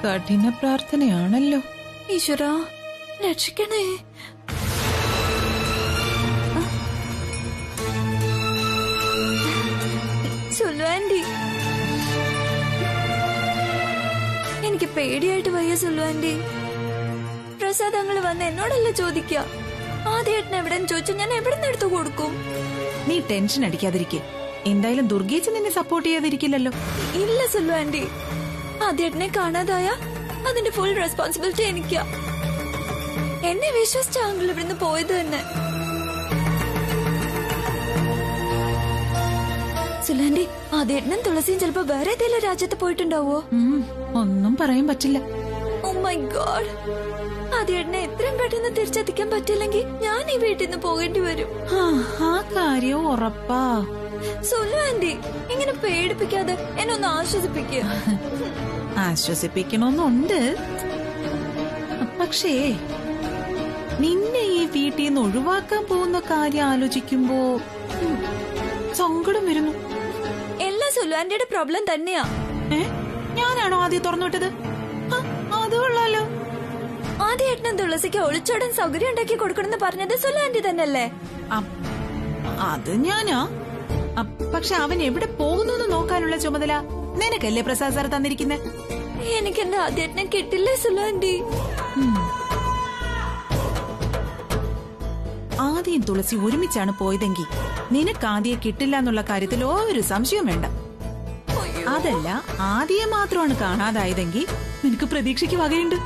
കഠിന പ്രാർത്ഥനയാണല്ലോ. ഈശ്വരാ രക്ഷിക്കണേ. സുലു ആന്റി, എനിക്ക് പേടിയായിട്ട് വയ്യ സുലു ആന്റി. പ്രസാദങ്ങൾ വന്ന് എന്നോടല്ല ചോദിക്ക. ആദ്യേട്ടൻ എവിടെന്ന് ചോദിച്ചു ഞാൻ എവിടെ നിന്ന് എടുത്തു കൊടുക്കും? നീ ടെൻഷൻ അടിക്കാതിരിക്കെ. എന്തായാലും ദുർഗേച്ചി നിന്നെ സപ്പോർട്ട് ചെയ്യാതിരിക്കില്ലല്ലോ. ഇല്ല സുലു ആന്റി, ആദ്യേട്ടനെ കാണാതായ അതിന്റെ ഫുൾ റെസ്പോൺസിബിലിറ്റി എനിക്കാ. എന്നെ വിശ്വസിച്ച ആംഗിൾ ഇവിടുന്ന് പോയത് തന്നെ. സുലാന്റി, ആദ്യേട്ടനും തുളസിയും ചിലപ്പോ വേറെ ഏതെങ്കിലും രാജ്യത്ത് പോയിട്ടുണ്ടാവോ? ഒന്നും പറയാൻ പറ്റില്ല. ഓ മൈ ഗോഡ്, ആദ്യേട്ടനെ എത്രയും പെട്ടെന്ന് തിരിച്ചെത്തിക്കാൻ പറ്റില്ലെങ്കിൽ ഞാൻ ഈ വീട്ടിൽ നിന്ന് പോകേണ്ടി വരും. ആ കാര്യം ഉറപ്പാ. സുലു ആന്റി, ഇങ്ങനെ പേടിപ്പിക്കാതെ എന്നെ ഒന്ന് ആശ്വസിപ്പിക്കുക. ആശ്വസിപ്പിക്കണമെന്നുണ്ട്. പക്ഷേ നിന്നെ ഈ വീട്ടിൽ നിന്ന് ഒഴിവാക്കാൻ പോകുന്ന കാര്യം ആലോചിക്കുമ്പോ സങ്കടം വരുന്നു. എല്ലാം സുലു ആന്റിയുടെ പ്രോബ്ലം തന്നെയാ. ഞാനാണോ ആദ്യം തുറന്നുവിട്ടത്? അത് കൊള്ളാലോ. ആദ്യേട്ടനും തുളസിക്ക് ഒളിച്ചോടാൻ സൗകര്യം ഉണ്ടാക്കി കൊടുക്കണമെന്ന് പറഞ്ഞത് സുലു ആന്റി തന്നെയല്ലേ? അത് ഞാനാ. പക്ഷെ അവൻ എവിടെ പോകുന്നു നോക്കാനുള്ള ചുമതല നിനക്കല്ലേ പ്രസാദ് സാർ തന്നിരിക്കുന്നെ? എനിക്ക് എന്റെ ആദ്യേട്ടനെ കിട്ടില്ലേ സുലു ആന്റി? ആദ്യം തുളസി ഒരുമിച്ചാണ് പോയതെങ്കിൽ നിനക്ക് ആദ്യെ കിട്ടില്ല എന്നുള്ള കാര്യത്തിൽ ഒരു സംശയവും വേണ്ട. അതല്ല, ആദ്യെ മാത്രമാണ് കാണാതായതെങ്കിൽ നിനക്ക് പ്രതീക്ഷയ്ക്ക് വകയുണ്ട്.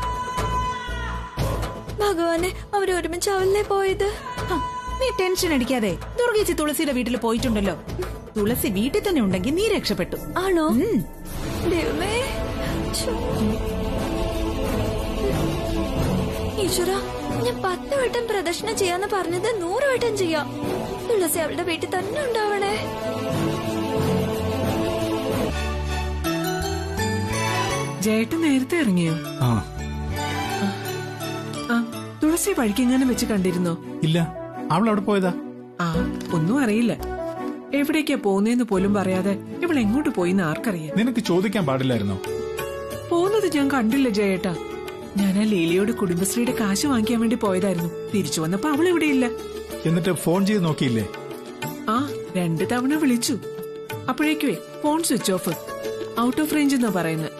ഭഗവാനെ, അവര് ഒരുമിച്ചാവല്ലേ പോയത്? നീ ടെൻഷൻ അടിക്കാതെ. ദുർഗേച്ചി തുളസിയുടെ വീട്ടിൽ പോയിട്ടുണ്ടല്ലോ. തുളസി വീട്ടിൽ തന്നെ ഉണ്ടെങ്കിൽ നീ രക്ഷപ്പെട്ടു. ആണോ? ദൈവമേ, ഈശ്വര, ഞാൻ 10 വട്ടം പ്രദക്ഷിണം ചെയ്യാന്ന് പറഞ്ഞത് 100 വട്ടം ചെയ്യാം. തുളസി അവളുടെ വീട്ടിൽ തന്നെ ഉണ്ടാവണേ. ജയേട്ടൻ നേരത്തെ ഇറങ്ങിയോ? തുളസി വഴിക്കെങ്ങാനും വെച്ച് കണ്ടിരുന്നോ? ഇല്ല, അവൾ അവിടെ പോയതാ. ഒന്നും അറിയില്ല. എവിടേക്കാ പോകുന്നേന്ന് പോലും പറയാതെ ഇവൾ എങ്ങോട്ട് പോയിന്ന് ആർക്കറിയാം? നിനക്ക് ചോദിക്കാൻ പാടില്ലായിരുന്നോ? പോകുന്നത് ഞാൻ കണ്ടില്ല ജയേട്ടാ. ഞാൻ ആ ലീലയോട് കുടുംബശ്രീയുടെ കാശ് വാങ്ങിക്കാൻ വേണ്ടി പോയതായിരുന്നു. തിരിച്ചു വന്നപ്പോ അവൾ ഇവിടെ ഇല്ല. എന്നിട്ട് ഫോൺ ചെയ്ത് നോക്കിയില്ലേ? 2 തവണ വിളിച്ചു. അപ്പോഴേക്കുവേ phone switch off, out of range എന്നാ പറയുന്നത്.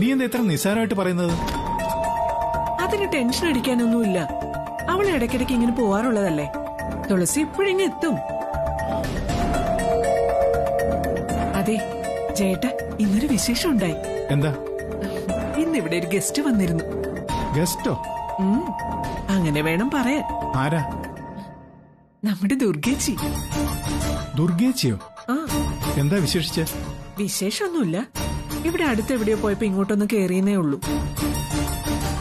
നീ എന്താ ഇത്ര നിസ്സാരമായിട്ട് പറയുന്നത്? അതിന് ടെൻഷൻ അടിക്കാനൊന്നുമില്ല. അവൾ ഇടയ്ക്കിടയ്ക്ക് ഇങ്ങനെ പോവാറുള്ളതല്ലേ. തുളസി ഇപ്പോഴിങ്ങ് എത്തും. അതെ ജയേട്ടാ, ഇന്നൊരു വിശേഷം ഉണ്ടായി. എന്താ? ഇന്നിവിടെ ഒരു ഗസ്റ്റ് വന്നിരുന്നു. ഗസ്റ്റോ? അങ്ങനെ വേണം പറയാൻ. ആരാ? നമ്മുടെ ദുർഗേച്ചി. ദുർഗേച്ചിയോ? എന്താ വിശേഷിച്ച്? വിശേഷമൊന്നുമില്ല. ഇവിടെ അടുത്തെവിടെയോ പോയപ്പോ ഇങ്ങോട്ടൊന്ന് കേറിയെന്നേ ഉള്ളൂ.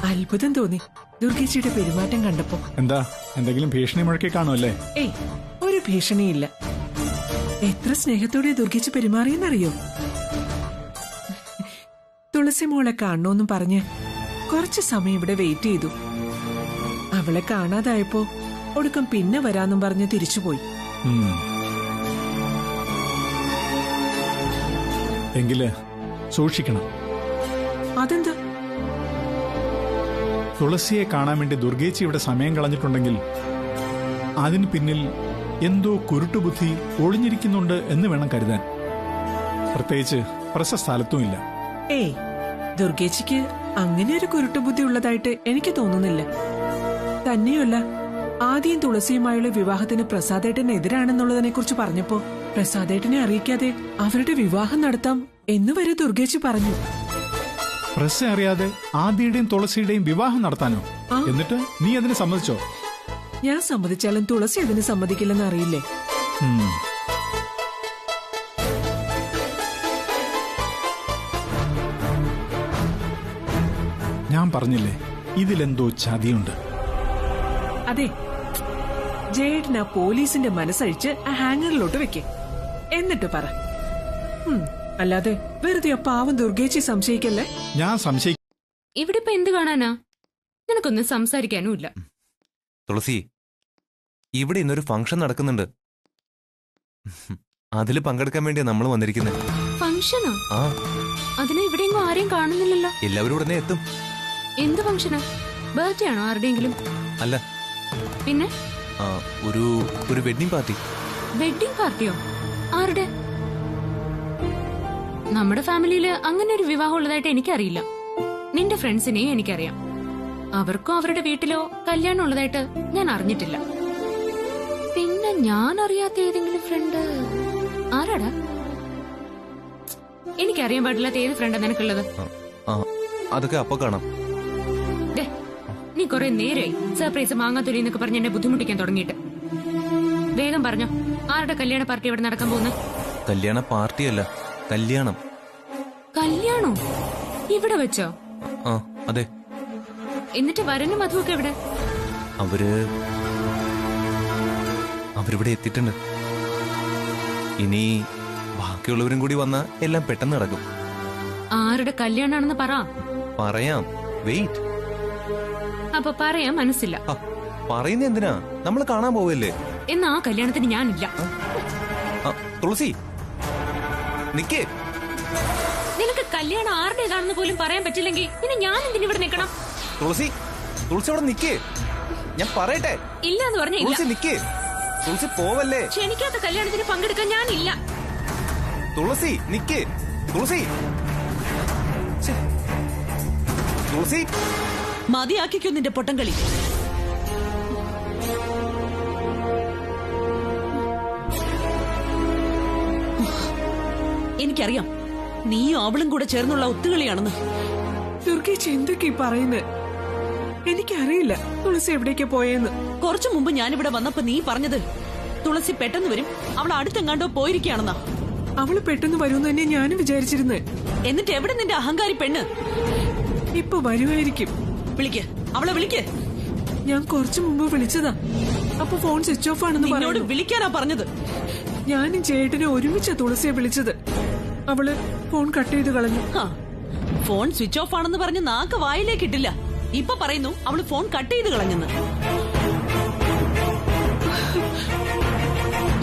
അത്ഭുതം തോന്നി ദുർഗേച്ചിയുടെ പെരുമാറ്റം കണ്ടപ്പോ. എന്താ, എന്തെങ്കിലും ഭീഷണി മുഴക്കി കാണുമല്ലേ? ഏയ്, ഒരു ഭീഷണിയില്ല. എത്ര സ്നേഹത്തോടെ ദുർഗേച്ചി പെരുമാറിയെന്നറിയോ? തുളസി മോളെ കാണണോന്നും പറഞ്ഞ് കുറച്ചു സമയം ഇവിടെ വെയിറ്റ് ചെയ്തു. അവളെ കാണാതായപ്പോ ഒടുക്കം പിന്നെ വരാന്നും പറഞ്ഞ് തിരിച്ചുപോയി. എങ്കില് സൂക്ഷിക്കണം. അതെന്താ? തുളസിയെ കാണാൻ വേണ്ടി ദുർഗേച്ചി ഇവിടെ സമയം കളഞ്ഞിട്ടുണ്ടെങ്കിൽ അതിന് പിന്നിൽ എന്തോ കുരുട്ടുബുദ്ധി ഒളിഞ്ഞിരിക്കുന്നുണ്ട് എന്ന് വേണം കരുതാൻ. പ്രത്യേകിച്ച് പ്രശസ്തലത്തുമില്ല. ഏയ്, ദുർഗേച്ചിക്ക് അങ്ങനെ ഒരു കുരുട്ടുബുദ്ധി ഉള്ളതായിട്ട് എനിക്ക് തോന്നുന്നില്ല. തന്നെയല്ല, ആദ്യം തുളസിയുമായുള്ള വിവാഹത്തിന് പ്രസാദേട്ടന് എതിരാണെന്നുള്ളതിനെ കുറിച്ച് പറഞ്ഞപ്പോ പ്രസാദേട്ടനെ അറിയിക്കാതെ അവരുടെ വിവാഹം നടത്താം എന്നുവരെ ദുർഗേച്ചി പറഞ്ഞു. പ്രസ് അറിയാതെ ആദ്യയുടെയും തുളസിയുടെയും വിവാഹം നടത്താനോ? എന്നിട്ട് നീ അതിന് സമ്മതിച്ചോ? ഞാൻ സമ്മതിച്ചാലും തുളസി അതിന് സമ്മതിക്കില്ലെന്ന് അറിയില്ലേ? ഞാൻ പറഞ്ഞില്ലേ, ഇതിലെന്തോ ചതിയുണ്ട്. അതെ, ജയേട്ടൻ ആ പോലീസിന്റെ മനസ്സഴിച്ച് ആ ഹാങ്ങറിലോട്ട് വെക്കേ, എന്നിട്ട് പറ. അല്ലാതെ വെറുതെ ആ പാവം ദുർഗേച്ചി സംശയിക്കല്ലേ? ഞാൻ ഇവിടെ ഇപ്പൊ എന്ത് കാണാനാ? നിനക്കൊന്നും സംസാരിക്കാനുമില്ല. തുളസി, ഇവിടെ ഇന്നൊരു ഫംഗ്ഷൻ നടക്കുന്നുണ്ട്. അതിൽ പങ്കെടുക്കാൻ വേണ്ടിയാ നമ്മൾ വന്നിരിക്കുന്നത്. ഫംഗ്ഷനോ? ആ, അതിന് ഇവിടെയെങ്കിലും ആരെയും കാണുന്നില്ലല്ലോ. എല്ലാവരും ഉടനെ എത്തും. എന്ത് ഫംഗ്ഷനാ? ബർത്ത്ഡേ ആണോ ആരുടെയെങ്കിലും? അല്ല, പിന്നെ ആ, ഒരു വെഡിങ് പാർട്ടി. വെഡിങ് പാർട്ടിയോ? ആരുടെ? നമ്മുടെ ഫാമിലിയില് അങ്ങനെ ഒരു വിവാഹം ഉള്ളതായിട്ട് എനിക്കറിയില്ല. നിന്റെ ഫ്രണ്ട്സിനെയും എനിക്കറിയാം. അവർക്കോ അവരുടെ വീട്ടിലോ കല്യാണം ഉള്ളതായിട്ട് ഞാൻ അറിഞ്ഞിട്ടില്ല. പിന്നെ ഞാൻ അറിയാത്ത ഏതെങ്കിലും ഫ്രണ്ട് ആരാടാ? എനിക്കറിയാൻ പാടില്ലാത്ത ഏത് ഫ്രണ്ടാ നിനക്കുള്ളത്? ആ, അതൊക്കെ അപ്പൊ കാണാം. ദേ, നീ കുറെ നേരമായി സർപ്രൈസ് മാങ്ങാത്തൊലി എന്നൊക്കെ പറഞ്ഞ് എന്നെ ബുദ്ധിമുട്ടിക്കാൻ തുടങ്ങിയിട്ട്. വേഗം പറഞ്ഞോ, ആരുടെ കല്യാണ പാർട്ടി ഇവിടെ നടക്കാൻ പോകുന്നത്? കല്യാണ പാർട്ടിയല്ല, കല്യാണം. കല്യാണോ? ഇവിടെ വെച്ചോ? ആ, അതെ. എന്നിട്ട് വരനും മധുവൊക്കെ എവിടെ? അവരിവിടെ എത്തിയിട്ടുണ്ട്. ഇനി ബാക്കിയുള്ളവരും കൂടി വന്നാ എല്ലാം പെട്ടെന്ന് നടക്കും. ആരുടെ കല്യാണാണെന്ന് പറ. പറയാം, വെയിറ്റ്. അപ്പൊ പറയാൻ മനസ്സില്ല. പറയുന്ന എന്തിനാ? നമ്മൾ കാണാൻ പോവല്ലേ. എന്നാ ആ കല്യാണത്തിന് ഞാനില്ല. തുളസി നിക്കേ. നിനക്ക് കല്യാണം ആരുടേതാണെന്ന് പോലും പറയാൻ പറ്റില്ലെങ്കിൽ പിന്നെ ഞാൻ എന്തിനു ഇവിടെ നിൽക്കണം? തുളസി അവിടെ നിക്കേ, ഞാൻ പറയട്ടെ. ഇല്ല എന്ന് പറഞ്ഞ തുളസി നിക്കേ. തുളസി പോവല്ലേ. ക്ഷണിക്കാത്ത കല്യാണത്തിന് പങ്കെടുക്കാൻ ഞാനില്ല. തുളസി നിക്കേ. തുളസി തുളസി മതിയാക്കിക്കോ നിന്റെ പൊട്ടംകളി. എനിക്കറിയാം നീയും അവളും കൂടെ ചേർന്നുള്ള ഒത്തുകളിയാണെന്ന്. ദുർഗേച്ചി എന്തൊക്കെ പറയുന്നത്? എനിക്കറിയില്ല തുളസി എവിടേക്കാ പോയെന്ന്. കുറച്ചു മുമ്പ് ഞാനിവിടെ വന്നപ്പോ നീ പറഞ്ഞത് തുളസി പെട്ടെന്ന് വരും, അവൾ അടുത്തെങ്ങാണ്ടോ പോയിരിക്കുകയാണെന്നാ. അവള് പെട്ടെന്ന് വരുമെന്ന് തന്നെ ഞാനും വിചാരിച്ചിരുന്നത്. എന്നിട്ട് എവിടെ നിന്റെ അഹങ്കാരി പെണ്ണ്? ഇപ്പൊ വരുമായിരിക്കും. വിളിക്ക്, അവളെ വിളിക്ക്. ഞാൻ കുറച്ചു മുമ്പ് വിളിച്ചതാ, അപ്പൊ ഫോൺ സ്വിച്ച് ഓഫ് ആണെന്ന് എന്നോട് പറഞ്ഞു. വിളിക്കാനാ പറഞ്ഞത്. ഞാനും ചേട്ടനെ ഒരുമിച്ച തുളസിയെ വിളിച്ചത്. അവള് ഫോൺ കട്ട് ചെയ്ത് കളഞ്ഞു. ഫോൺ സ്വിച്ച് ഓഫ് ആണെന്ന് പറഞ്ഞ് നാക്ക് വായിലേക്ക് ഇട്ടില്ല. ഇപ്പൊ പറയുന്നു അവള് ഫോൺ കട്ട് ചെയ്ത് കളഞ്ഞെന്ന്.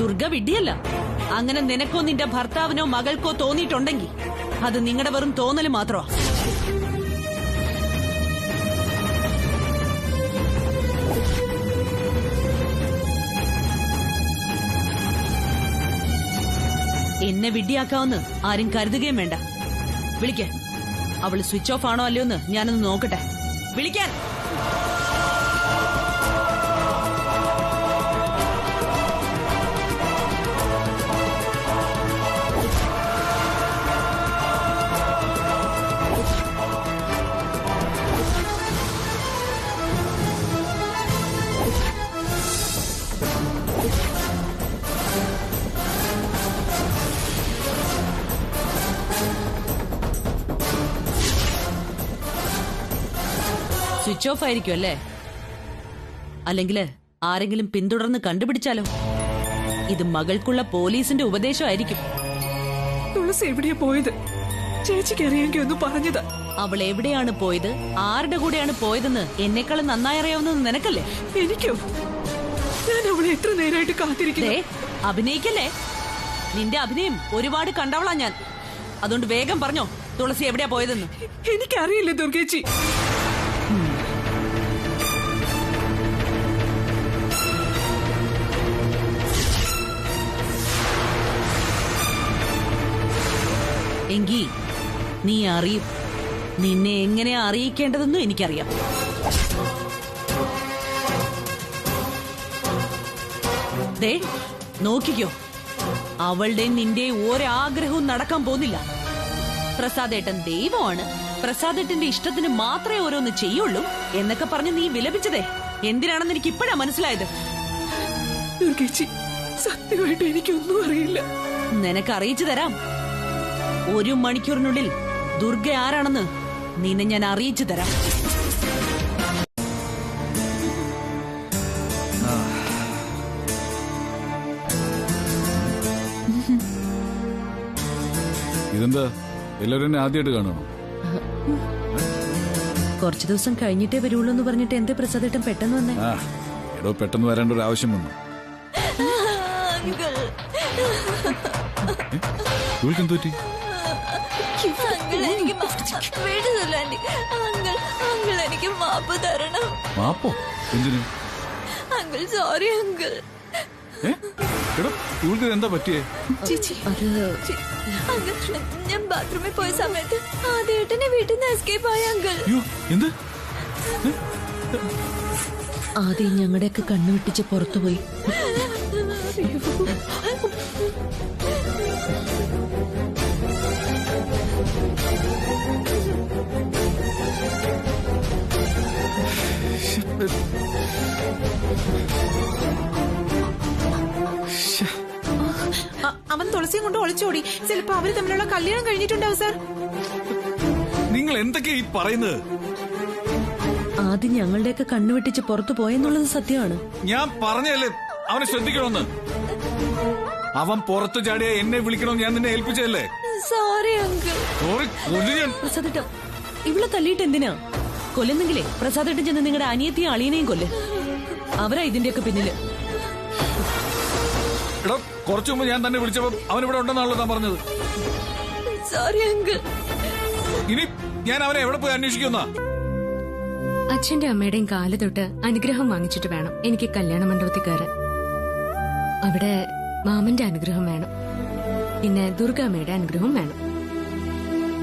ദുർഗ വിഡ്ഢിയല്ല. അങ്ങനെ നിനക്കോ നിന്റെ ഭർത്താവിനോ മകൾക്കോ തോന്നിയിട്ടുണ്ടെങ്കിൽ അത് നിങ്ങളുടെ വെറും തോന്നല് മാത്രമാ. എന്നെ വിഡ്ഢിയാക്കാവുന്ന ആരും കരുതുകയും വേണ്ട. വിളിക്ക. അവള് സ്വിച്ച് ഓഫ് ആണോ അല്ലയോ എന്ന് ഞാനൊന്ന് നോക്കട്ടെ. വിളിക്കാൻ. സ്വിച്ച് ഓഫ് ആയിരിക്കും അല്ലേ? അല്ലെങ്കിൽ ആരെങ്കിലും പിന്തുടർന്ന് കണ്ടുപിടിച്ചാലോ? ഇത് മകൾക്കുള്ള പോലീസിന്റെ ഉപദേശമായിരിക്കും. തുളസി എവിടെയാ പോയത്? ചേച്ചിക്ക് അറിയാമെങ്കിൽ ഒന്ന് പറഞ്ഞതാ. അവൾ എവിടെയാണ് പോയത്, ആരുടെ കൂടെയാണ് പോയതെന്ന് എന്നെക്കാളും നന്നായി അറിയാവുന്നത് നിനക്കല്ലേ? എനിക്കോ? ഞാൻ അവളെ എത്ര നേരമായിട്ട് കാത്തിരിക്കുന്നേ. അഭിനയിക്കല്ലേ? നിന്റെ അഭിനയം ഒരുപാട് കണ്ടവളാ ഞാൻ. അതുകൊണ്ട് വേഗം പറഞ്ഞോ തുളസി എവിടെയാ പോയതെന്ന്. എനിക്കറിയില്ല ദുർഗേച്ചി. എങ്കി നീ അറിയും. നിന്നെ എങ്ങനെയാ അറിയിക്കേണ്ടതെന്നും എനിക്കറിയാം. ദേ നോക്കിക്കോ, അവളുടെ നിന്റെ ഒരാഗ്രഹവും നടക്കാൻ പോകുന്നില്ല. പ്രസാദേട്ടൻ ദൈവമാണ്, പ്രസാദേട്ടന്റെ ഇഷ്ടത്തിന് മാത്രമേ ഓരോന്ന് ചെയ്യുള്ളൂ എന്നൊക്കെ പറഞ്ഞ് നീ വിലപിച്ചതേ എന്തിനാണെന്ന് എനിക്ക് ഇപ്പോഴാ മനസ്സിലായത്. ദുർഗേച്ചി, സത്യമായിട്ട് എനിക്കൊന്നും അറിയില്ല. നിനക്ക് അറിയിച്ചു തരാം. 1 മണിക്കൂറിനുള്ളിൽ ദുർഗ ആരാണെന്ന് നിന്നെ ഞാൻ അറിയിച്ചു തരാം. ഇതെന്താ എല്ലാവരും എന്നെ ആദ്യമായിട്ട് കാണണോ? കുറച്ചു ദിവസം കഴിഞ്ഞിട്ടേ വരുള്ളൂ എന്ന് പറഞ്ഞിട്ട് എന്തേ പ്രസാദേട്ടൻ പെട്ടെന്ന് വന്നേ? എടോ, പെട്ടെന്ന് വരേണ്ട ഒരു ആവശ്യം വന്നു. ഇവൾക്ക് എന്ത് പറ്റി? അങ്കിൾ എനിക്ക് വീട് ചൊല്ലാണ്ടി അങ്കിൾ അങ്കിൾ എനിക്ക് മാപ്പ് തരണം. മാപ്പോ? എന്തിനു? Uncle sorry uncle. എടോ ഇവൾക്ക് എന്താ പറ്റിയേ? അങ്കിൾ ഞാൻ ബാത്റൂമിൽ പോയ സമയത്ത് ആദ്യേട്ടനെ വീട്ടിൽ നിന്ന് എസ്കേപ്പ് ആയ അങ്കിൾ. അയ്യോ എന്ത്? ആദ്യം ഞങ്ങളുടെയൊക്കെ കണ്ണുവെട്ടിച്ച് പുറത്തുപോയി. അവൻ തുളസിയും കൊണ്ട് ഒളിച്ചോടി. ചിലപ്പോ അവര് തമ്മിലുള്ള കല്യാണം കഴിഞ്ഞിട്ടുണ്ടാവും സാർ. നിങ്ങൾ എന്തൊക്കെയാ ഈ പറയുന്നത്? ആദ്യം ഞങ്ങളുടെയൊക്കെ കണ്ണുവെട്ടിച്ച് പുറത്തു പോയെന്നുള്ളത് സത്യമാണ്. ഞാൻ പറഞ്ഞല്ലേ അവനെ ശ്രദ്ധിക്കണമെന്ന്. അവൻ പുറത്തു ചാടിയ എന്നെ വിളിക്കണമെന്ന് ഞാൻ നിന്നെ ഏൽപ്പിച്ചതല്ലേ? Sorry uncle. സോറി, കൊല്ലും ഞാൻ. പ്രസാദേട്ട ഇവളെ തല്ലിയിട്ട് എന്തിനാ? കൊല്ലുന്നെങ്കിലേ പ്രസാദേട്ടൻ ചെന്ന് നിങ്ങളുടെ അനിയത്തിയും അളിയനെയും കൊല്ല്. അവരാ ഇതിന്റെയൊക്കെ പിന്നില്. എടോ കുറച്ചു മുമ്പ് ഞാൻ തന്നെ വിളിച്ചപ്പോ അവൻ ഇവിടെ ഉണ്ടെന്നാണല്ലോ താൻ പറഞ്ഞത്. Sorry uncle. ഇനി ഞാൻ അവനെ എവിടെ പോയി അന്വേഷിക്കുന്ന? അച്ഛന്റെ അമ്മയുടെയും കാല് തൊട്ട് അനുഗ്രഹം വാങ്ങിച്ചിട്ട് വേണം എനിക്ക് കല്യാണ മണ്ഡപത്തിൽ കയറാൻ. അവിടെ മാമന്റെ അനുഗ്രഹം വേണം, പിന്നെ ദുർഗാമ്മയുടെ അനുഗ്രഹം വേണം.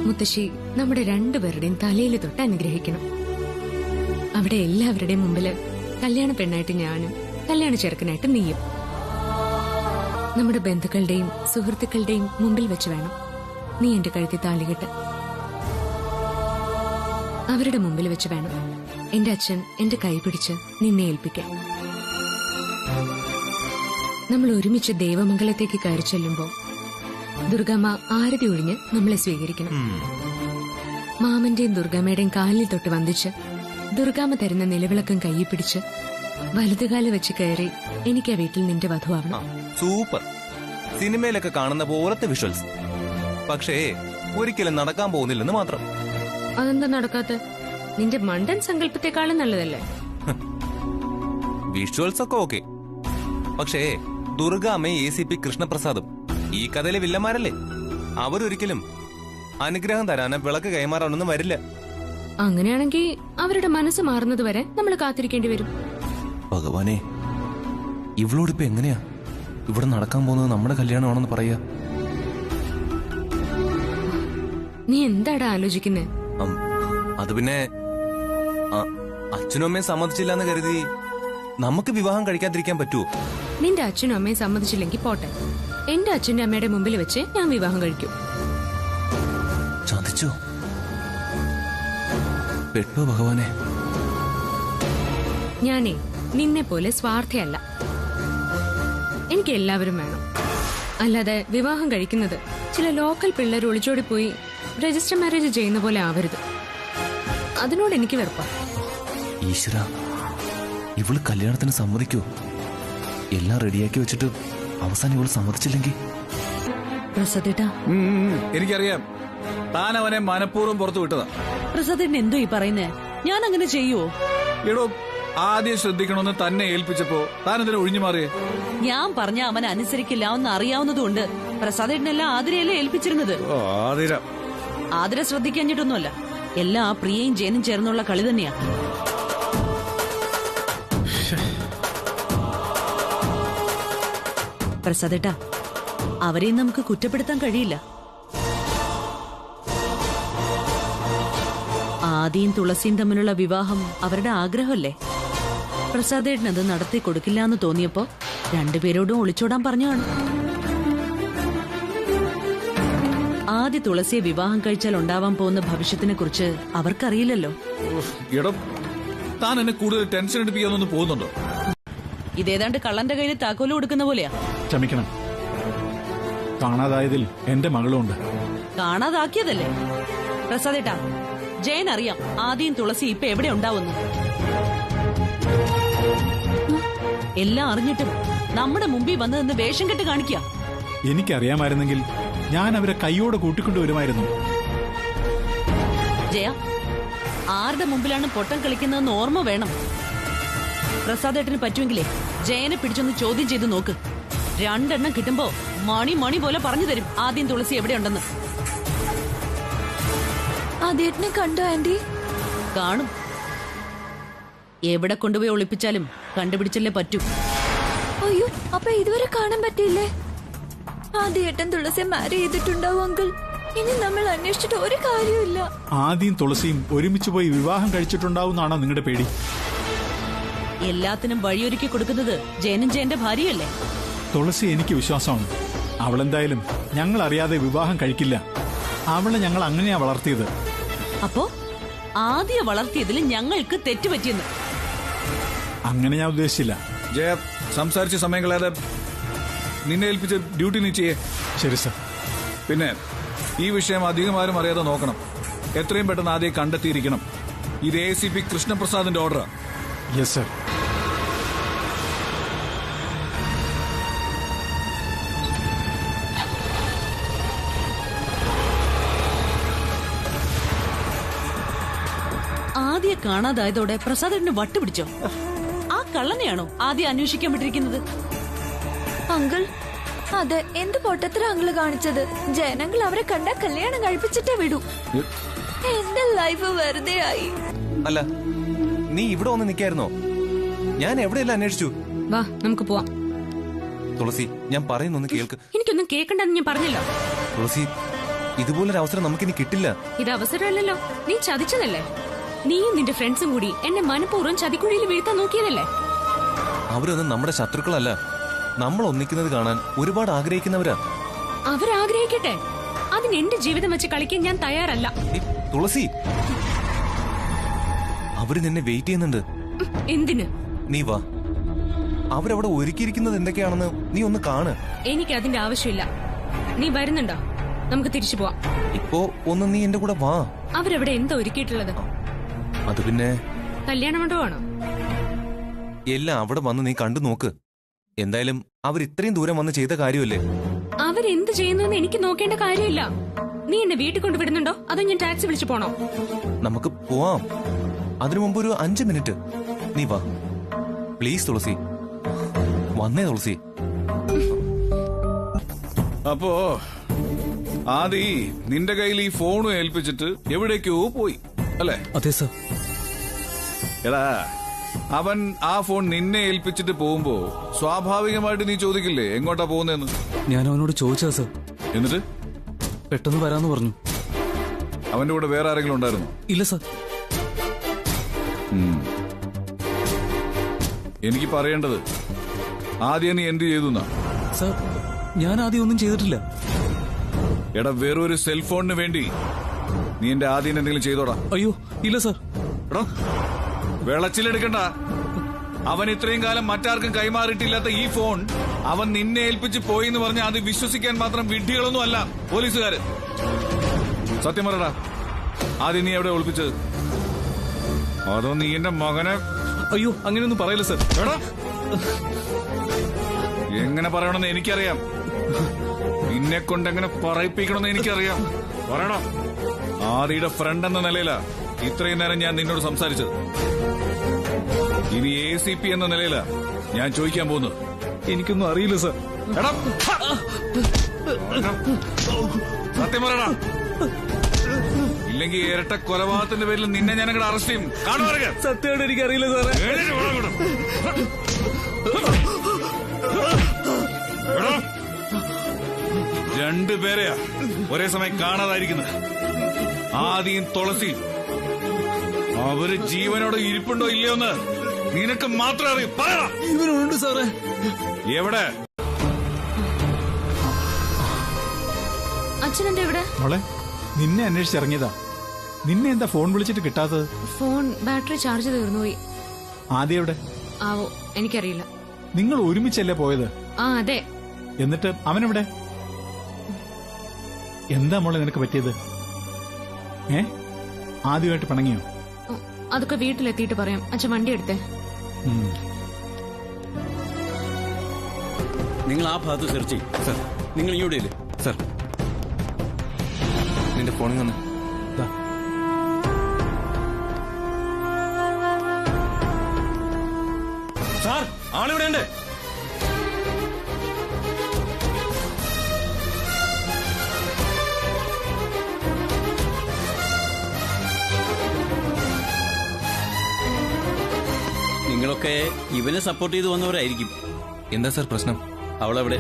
മുത്തശ്ശി നമ്മുടെ രണ്ടുപേരുടെയും തലയിൽ തൊട്ട് അനുഗ്രഹിക്കണം. അവിടെ എല്ലാവരുടെയും മുമ്പില് കല്യാണ പെണ്ണായിട്ട് ഞാനും കല്യാണ ചെറുക്കനായിട്ട് നീയും. നമ്മുടെ ബന്ധുക്കളുടെയും സുഹൃത്തുക്കളുടെയും മുമ്പിൽ വെച്ച് വേണം നീ എന്റെ കഴുത്തിൽ താലികെട്ട്. അവരുടെ മുമ്പിൽ വെച്ച് വേണം എന്റെ അച്ഛൻ എന്റെ കൈ പിടിച്ച് നിന്നെ ഏൽപ്പിക്കാൻ. നമ്മൾ ഒരുമിച്ച് ദേവമംഗലത്തേക്ക് കയറി ചെല്ലുമ്പോ ദുർഗമ്മ ആരതി ഒഴിഞ്ഞ് നമ്മളെ സ്വീകരിക്കണം. മാമന്റെയും ദുർഗമ്മയുടെയും കാലിൽ തൊട്ട് വന്ദിച്ച് ദുർഗാമ്മ തരുന്ന നിലവിളക്കം കൈയിൽ പിടിച്ച് വലതുകാല് വെച്ച് കയറി എനിക്ക് ആ വീട്ടിൽ നിന്റെ വധുവാവണം. സൂപ്പർ. സിനിമയിലൊക്കെ കാണുന്ന പോലത്തെ വിഷ്വൽസ്. പക്ഷേ ഒരിക്കലും നടക്കാൻ പോകുന്നില്ലെന്ന് മാത്രം. അതെന്താ നടക്കാത്ത? നിന്റെ മണ്ടൻ സങ്കല്പത്തെക്കാളും നല്ലതല്ലേ? വിഷ്വൽസ് ഒക്കെ ഓക്കെ, പക്ഷേ ദുർഗാമ്മയും ACP കൃഷ്ണപ്രസാദും ഈ കഥയിലെ വില്ലന്മാരല്ലേ? അവരൊരിക്കലും അനുഗ്രഹം തരാനും വിളക്ക് കൈമാറാനൊന്നും വരില്ല. അങ്ങനെയാണെങ്കിൽ അവരുടെ മനസ്സ് മാറുന്നത് വരെ നമ്മൾ കാത്തിരിക്കേണ്ടി വരും. ഭഗവാനെ, ഇവളോടിപ്പോ എങ്ങനെയാ ഇവിടെ നടക്കാൻ പോകുന്നത് നമ്മുടെ കല്യാണമാണെന്ന് പറയാ? നീ എന്താടാ ആലോചിക്കുന്നേ? അത് പിന്നെ അച്ഛനും അമ്മയും സമ്മതിച്ചില്ല എന്ന് കരുതി നമുക്ക് വിവാഹം കഴിക്കാതിരിക്കാൻ പറ്റുമോ? നിന്റെ അച്ഛനും അമ്മയും സമ്മതിച്ചില്ലെങ്കിൽ പോട്ടെ, എന്റെ അച്ഛന്റെ അമ്മയുടെ മുമ്പിൽ വെച്ച് ഞാൻ വിവാഹം കഴിക്കും. ചതിച്ചോ? പെട്ടോ ഭഗവാനെ? ഞാനേ നിന്നെ പോലെ സ്വാർത്ഥയല്ല. എനിക്ക് എല്ലാവരും വേണം. അല്ലാതെ വിവാഹം കഴിക്കുന്നത് ചില ലോക്കൽ പിള്ളേർ ഒളിച്ചോടി പോയി രജിസ്റ്റർ മാരേജ് ചെയ്യുന്ന പോലെ ആവരുത്. അതിനോട് എനിക്ക് വെറുപ്പാ. ഈശ്വര, ഇവള് കല്യാണത്തിന് സമ്മതിക്കോ? എല്ലാം റെഡിയാക്കി വെച്ചിട്ട് അവസാനം ഇവള് സമ്മതിച്ചില്ലെങ്കിൽ? പ്രസാദേട്ടാ, എനിക്കറിയാം താൻ അവനെ മനഃപൂർവ്വം പുറത്തു വിട്ടതാ. പ്രസാദേട്ടൻ എന്തോ ഈ പറയുന്നേ? ഞാൻ അങ്ങനെ ചെയ്യുവോ? എടോ ആദ്യം ശ്രദ്ധിക്കണമെന്ന് തന്നെ ഏൽപ്പിച്ചപ്പോ താൻ എന്തിനാ ഒഴിഞ്ഞു മാറിയേ? ഞാൻ പറഞ്ഞ അവൻ അനുസരിക്കില്ല എന്ന് അറിയാവുന്നതുകൊണ്ട് പ്രസാദേട്ടനെല്ലാം ആതിരയല്ലേ ഏൽപ്പിച്ചിരുന്നത്. ആതിര ശ്രദ്ധിക്കാഞ്ഞിട്ടൊന്നുമല്ല, എല്ലാം ആ പ്രിയയും ജയനും ചേർന്നുള്ള കളി തന്നെയാ. പ്രസാദേട്ടാ, അവരെയും നമുക്ക് കുറ്റപ്പെടുത്താൻ കഴിയില്ല. ആദിയും തുളസിയും തമ്മിലുള്ള വിവാഹം അവരുടെ ആഗ്രഹമല്ലേ? പ്രസാദേട്ടനത് നടത്തി കൊടുക്കില്ല എന്ന് തോന്നിയപ്പോ രണ്ടുപേരോടും ഒളിച്ചോടാൻ പറഞ്ഞാണ്. ആദ്യ തുളസിയെ വിവാഹം കഴിച്ചാൽ ഉണ്ടാവാൻ പോകുന്ന ഭവിഷ്യത്തിനെ കുറിച്ച് അവർക്കറിയില്ലല്ലോ. താൻ എന്നെ കൂടുതൽ ടെൻഷൻ എടുപ്പിക്കാനൊന്നും പോകുന്നുണ്ടോ? ഇതേതാണ്ട് കള്ളന്റെ കയ്യിൽ താക്കോല് കൊടുക്കുന്ന പോലെയാ. ക്ഷമിക്കണം, കാണാതായതിൽ എന്റെ മകളുണ്ട്. കാണാതാക്കിയതല്ലേ? പ്രസാദേട്ടാ, ജയൻ അറിയാം ആദ്യം തുളസി ഇപ്പൊ എവിടെ ഉണ്ടാവുന്നു. എല്ലാം അറിഞ്ഞിട്ടും നമ്മുടെ മുമ്പിൽ വന്നു നിന്ന് വേഷം കെട്ട് കാണിക്കുക. എനിക്കറിയാമായിരുന്നെങ്കിൽ ഞാൻ അവരെ കൈയോടെ കൂട്ടിക്കൊണ്ടുവരുമായിരുന്നു. ജയ, ആരുടെ മുമ്പിലാണ് പൊട്ടം കളിക്കുന്നതെന്ന് ഓർമ്മ വേണം. പ്രസാദേട്ടന് പറ്റുമെങ്കിലേ ജയനെ പിടിച്ചൊന്ന് ചോദ്യം ചെയ്ത് നോക്ക്. രണ്ടെണ്ണം കിട്ടുമ്പോ മണി പോലെ പറഞ്ഞു തരും ആദ്യം തുളസി എവിടെയുണ്ടെന്ന്. ആദ്യേട്ടനെ കണ്ടോ ആന്റി? കാണും. എവിടെ കൊണ്ടുപോയി ഒളിപ്പിച്ചാലും കണ്ടുപിടിച്ചല്ലേ പറ്റൂ. അയ്യോ, അപ്പൊ ഇതുവരെ കാണാൻ പറ്റിയില്ലേ? ആദ്യേട്ടൻ തുളസിയെ മാരി ചെയ്തിട്ടുണ്ടാവും അങ്കിൾ. ഇനി നമ്മൾ അന്വേഷിച്ചിട്ട് ഒരു കാര്യമില്ല. ആദ്യം തുളസിയും ഒരുമിച്ച് പോയി വിവാഹം കഴിച്ചിട്ടുണ്ടാവുന്നാണോ നിങ്ങളുടെ പേടി? എല്ലാത്തിനും വഴിയൊരുക്കി കൊടുക്കുന്നത് ജയനും ജയന്റെ ഭാര്യയല്ലേ? തുളസി എനിക്ക് വിശ്വാസമാണ്. അവളെന്തായാലും ഞങ്ങൾ അറിയാതെ വിവാഹം കഴിക്കില്ല. അവളെ ഞങ്ങൾ അങ്ങനെയാ വളർത്തിയത്. അപ്പോ ആദ്യ വളർത്തിയതിൽ ഞങ്ങൾക്ക് തെറ്റുപറ്റിയെന്ന്? അങ്ങനെ ഞാൻ ഉദ്ദേശിച്ചില്ല. ജയ, സംസാരിച്ച സമയം കളയാതെ നിന്നെ ഏൽപ്പിച്ച ഡ്യൂട്ടി നീ ചെയ്യേ. ശരി സർ. പിന്നെ ഈ വിഷയം അധികം ആരും അറിയാതെ നോക്കണം. എത്രയും പെട്ടെന്ന് ആദ്യം കണ്ടെത്തിയിരിക്കണം. ഇത് ACP കൃഷ്ണപ്രസാദിന്റെ ഓർഡറാ. Yes sir. ആദ്യ കാണാതായതോടെ പ്രസാദേട്ടന് വട്ടുപിടിച്ചോ? ആ കള്ളനെയാണോ ആദ്യം അന്വേഷിക്കാൻ വിട്ടിരിക്കുന്നത്? അങ്കിൾ, അത് എന്ത് പൊട്ടത്തിലാ അങ്കിള് കാണിച്ചത്? ജനങ്ങൾ അവരെ കണ്ട കല്യാണം കഴിപ്പിച്ചിട്ടേ വിടൂ. എന്റെ ലൈഫ് വെറുതെ ആയി. അല്ല, നീ ഇവിടെ വന്ന് നിൽക്കായിരുന്നോ? ഞാൻ എവിടെയെല്ലാം അന്വേഷിച്ചു. വാ, നമുക്ക് പോവാം. തുളസി, ഞാൻ പറയുന്നൊന്ന് കേൾക്ക്. എനിക്കൊന്നും കേൾക്കണ്ടെന്ന് ഞാൻ പറഞ്ഞല്ലോ. തുളസി, ഇതുപോലൊരു അവസരം നമുക്കിനി കിട്ടില്ല. ഇത് അവസരമല്ലല്ലോ. നീ ചതിച്ചതല്ലേ? നീയും നിന്റെ ഫ്രണ്ട്സും കൂടി എന്നെ മനഃപൂർവ്വം ചതിക്കുഴിയിൽ വീഴ്ത്താൻ നോക്കിയതല്ലേ? അവരൊന്നും നമ്മുടെ ശത്രുക്കളല്ല. നമ്മൾ ഒന്നിക്കുന്നത് കാണാൻ ഒരുപാട് ആഗ്രഹിക്കുന്നവരാ. അവരാഗ്രഹിക്കട്ടെ. അതിന് എന്റെ ജീവിതം വെച്ച് കളിക്കാൻ ഞാൻ തയ്യാറല്ല. തുളസി, അവര് നിന്നെ വെയിറ്റ് ചെയ്യുന്നുണ്ട്. എന്തിന്? നീ വാ. അവരവിടെ ഒരുക്കിയിരിക്കുന്നത് എന്തൊക്കെയാണെന്ന് നീ ഒന്ന് കാണ്. എനിക്ക് അതിന്റെ ആവശ്യമില്ല. നീ വരുന്നുണ്ടോ? നമുക്ക് തിരിച്ചു പോവാം. ഇപ്പോ ഒന്ന് നീ എന്റെ കൂടെ വാ. അവരവിടെ എന്താ ഒരുക്കിയിട്ടുള്ളത്? അത് പിന്നെ കല്യാണ മണ്ഡപമാണോ? എല്ലാം അവിടെ വന്ന് നീ കണ്ടു നോക്ക്. എന്തായാലും അവർ ഇത്രയും ദൂരം വന്ന് ചെയ്ത കാര്യമല്ലേ? അവരെന്ത് ചെയ്യുന്നു എനിക്ക് നോക്കേണ്ട കാര്യമില്ല. നീ എന്നെ വീട്ടിൽ കൊണ്ടുവിടുന്നുണ്ടോ അതോ ഞാൻ ടാക്സി വിളിച്ചു പോണോ? നമുക്ക് പോവാം. അതിനു മുമ്പ് ഒരു 5 മിനിറ്റ് നീ വാ പ്ലീസ്. തുളസി, വന്നേ തുളസി. അപ്പോ ആദി നിന്റെ കയ്യിൽ ഈ ഫോണും ഏൽപ്പിച്ചിട്ട് എവിടേക്കോ പോയി അല്ലേ? അതെ സർ. എടാ, അവൻ ആ ഫോൺ നിന്നെ ഏൽപ്പിച്ചിട്ട് പോകുമ്പോ സ്വാഭാവികമായിട്ട് നീ ചോദിക്കില്ലേ എങ്ങോട്ടാ പോകുന്നതെന്ന്? ഞാൻ അവനോട് ചോദിച്ചാ സർ. എന്നിട്ട് പെട്ടെന്ന് വരാന്ന് പറഞ്ഞു. അവന്റെ കൂടെ വേറെ ആരെങ്കിലും ഉണ്ടായിരുന്നു? ഇല്ല സർ. എനിക്ക് പറയേണ്ടത് ആദ്യം നീ എന്ത് ചെയ്തു സർ, ഞാൻ ആദ്യം ഒന്നും ചെയ്തിട്ടില്ല. എടാ, വേറൊരു സെൽഫോണിന് വേണ്ടി നീ എന്റെ ആദ്യം എന്തെങ്കിലും ചെയ്തോടാ? അയ്യോ ഇല്ല സർ. എടാ, വെളച്ചിലെടുക്കണ്ട. അവൻ ഇത്രയും കാലം മറ്റാർക്കും കൈമാറിയിട്ടില്ലാത്ത ഈ ഫോൺ അവൻ നിന്നെ ഏൽപ്പിച്ച് പോയി എന്ന് പറഞ്ഞാൽ അത് വിശ്വസിക്കാൻ മാത്രം വിഡ്ഢികളൊന്നും അല്ല പോലീസുകാര്. സത്യം പറയടാ, ആദ്യം നീ എവിടെ ഒളിപ്പിച്ചത്? അതോ നീ എന്റെ മകനെ? അയ്യോ അങ്ങനെയൊന്നും പറയില്ല സർ. എടാ, എങ്ങനെ പറയണമെന്ന് എനിക്കറിയാം. നിന്നെ കൊണ്ട് എങ്ങനെ പറയിപ്പിക്കണമെന്ന് എനിക്കറിയാം. പറയണം. ആദിയുടെ ഫ്രണ്ട് എന്ന നിലയിലാ ഇത്രയും നേരം ഞാൻ നിന്നോട് സംസാരിച്ചത്. ഇനി ACP എന്ന നിലയിലാ ഞാൻ ചോദിക്കാൻ പോകുന്നത്. എനിക്കൊന്നും അറിയില്ല സർ. എടാ, സത്യം പറയടാ, ഇല്ലെങ്കിൽ ഇരട്ട കൊലപാതകത്തിന്റെ പേരിൽ നിന്നെ ഞാൻ അങ്ങോട്ട് അറസ്റ്റ് ചെയ്യും. കാണുക. സത്യമായിട്ട് എനിക്കറിയില്ല സാറേ. രണ്ടുപേരെയാ ഒരേ സമയം കാണാതായിരിക്കുന്നത്. ആദ്യം തുളസിയും. അവര് ജീവനോട് ഇരിപ്പുണ്ടോ ഇല്ലയോ എന്ന് നിനക്ക് മാത്രം അറിയും. പറയണം. ഇവനുണ്ട് സാറേ. എവിടെ? അച്ഛനെന്താ ഇവിടെ? മോളെ, നിന്നെ അന്വേഷിച്ചിറങ്ങിയതാ. നിന്നെ എന്താ ഫോൺ വിളിച്ചിട്ട് കിട്ടാത്തത്? ഫോൺ ബാറ്ററി ചാർജ് തീർന്നുപോയി. ആദ്യം എവിടെ? ആവോ, എനിക്കറിയില്ല. നിങ്ങൾ ഒരുമിച്ചല്ലേ പോയത്? ആ അതെ. എന്നിട്ട് അവനെവിടെ? എന്താ മോളെ നിനക്ക് പറ്റിയത്? ആദ്യമായിട്ട് പിണങ്ങിയോ? അതൊക്കെ വീട്ടിലെത്തിയിട്ട് പറയാം. അച്ഛൻ വണ്ടി എടുത്തേ. നിങ്ങൾ ആ ഭാഗത്ത് സെർച്ച് ചെയ്യും സർ. നിങ്ങൾ ഇങ്ങോട്ടേ സർ. നിന്റെ ഫോണിൽ നിന്ന് സാർ, ആളിവിടെ ഉണ്ട്. അവരൊക്കെ ഇവനെ സപ്പോർട്ട് ചെയ്ത് വന്നവരായിരിക്കും. എന്താ സാർ പ്രശ്നം? അവളെവിടെ?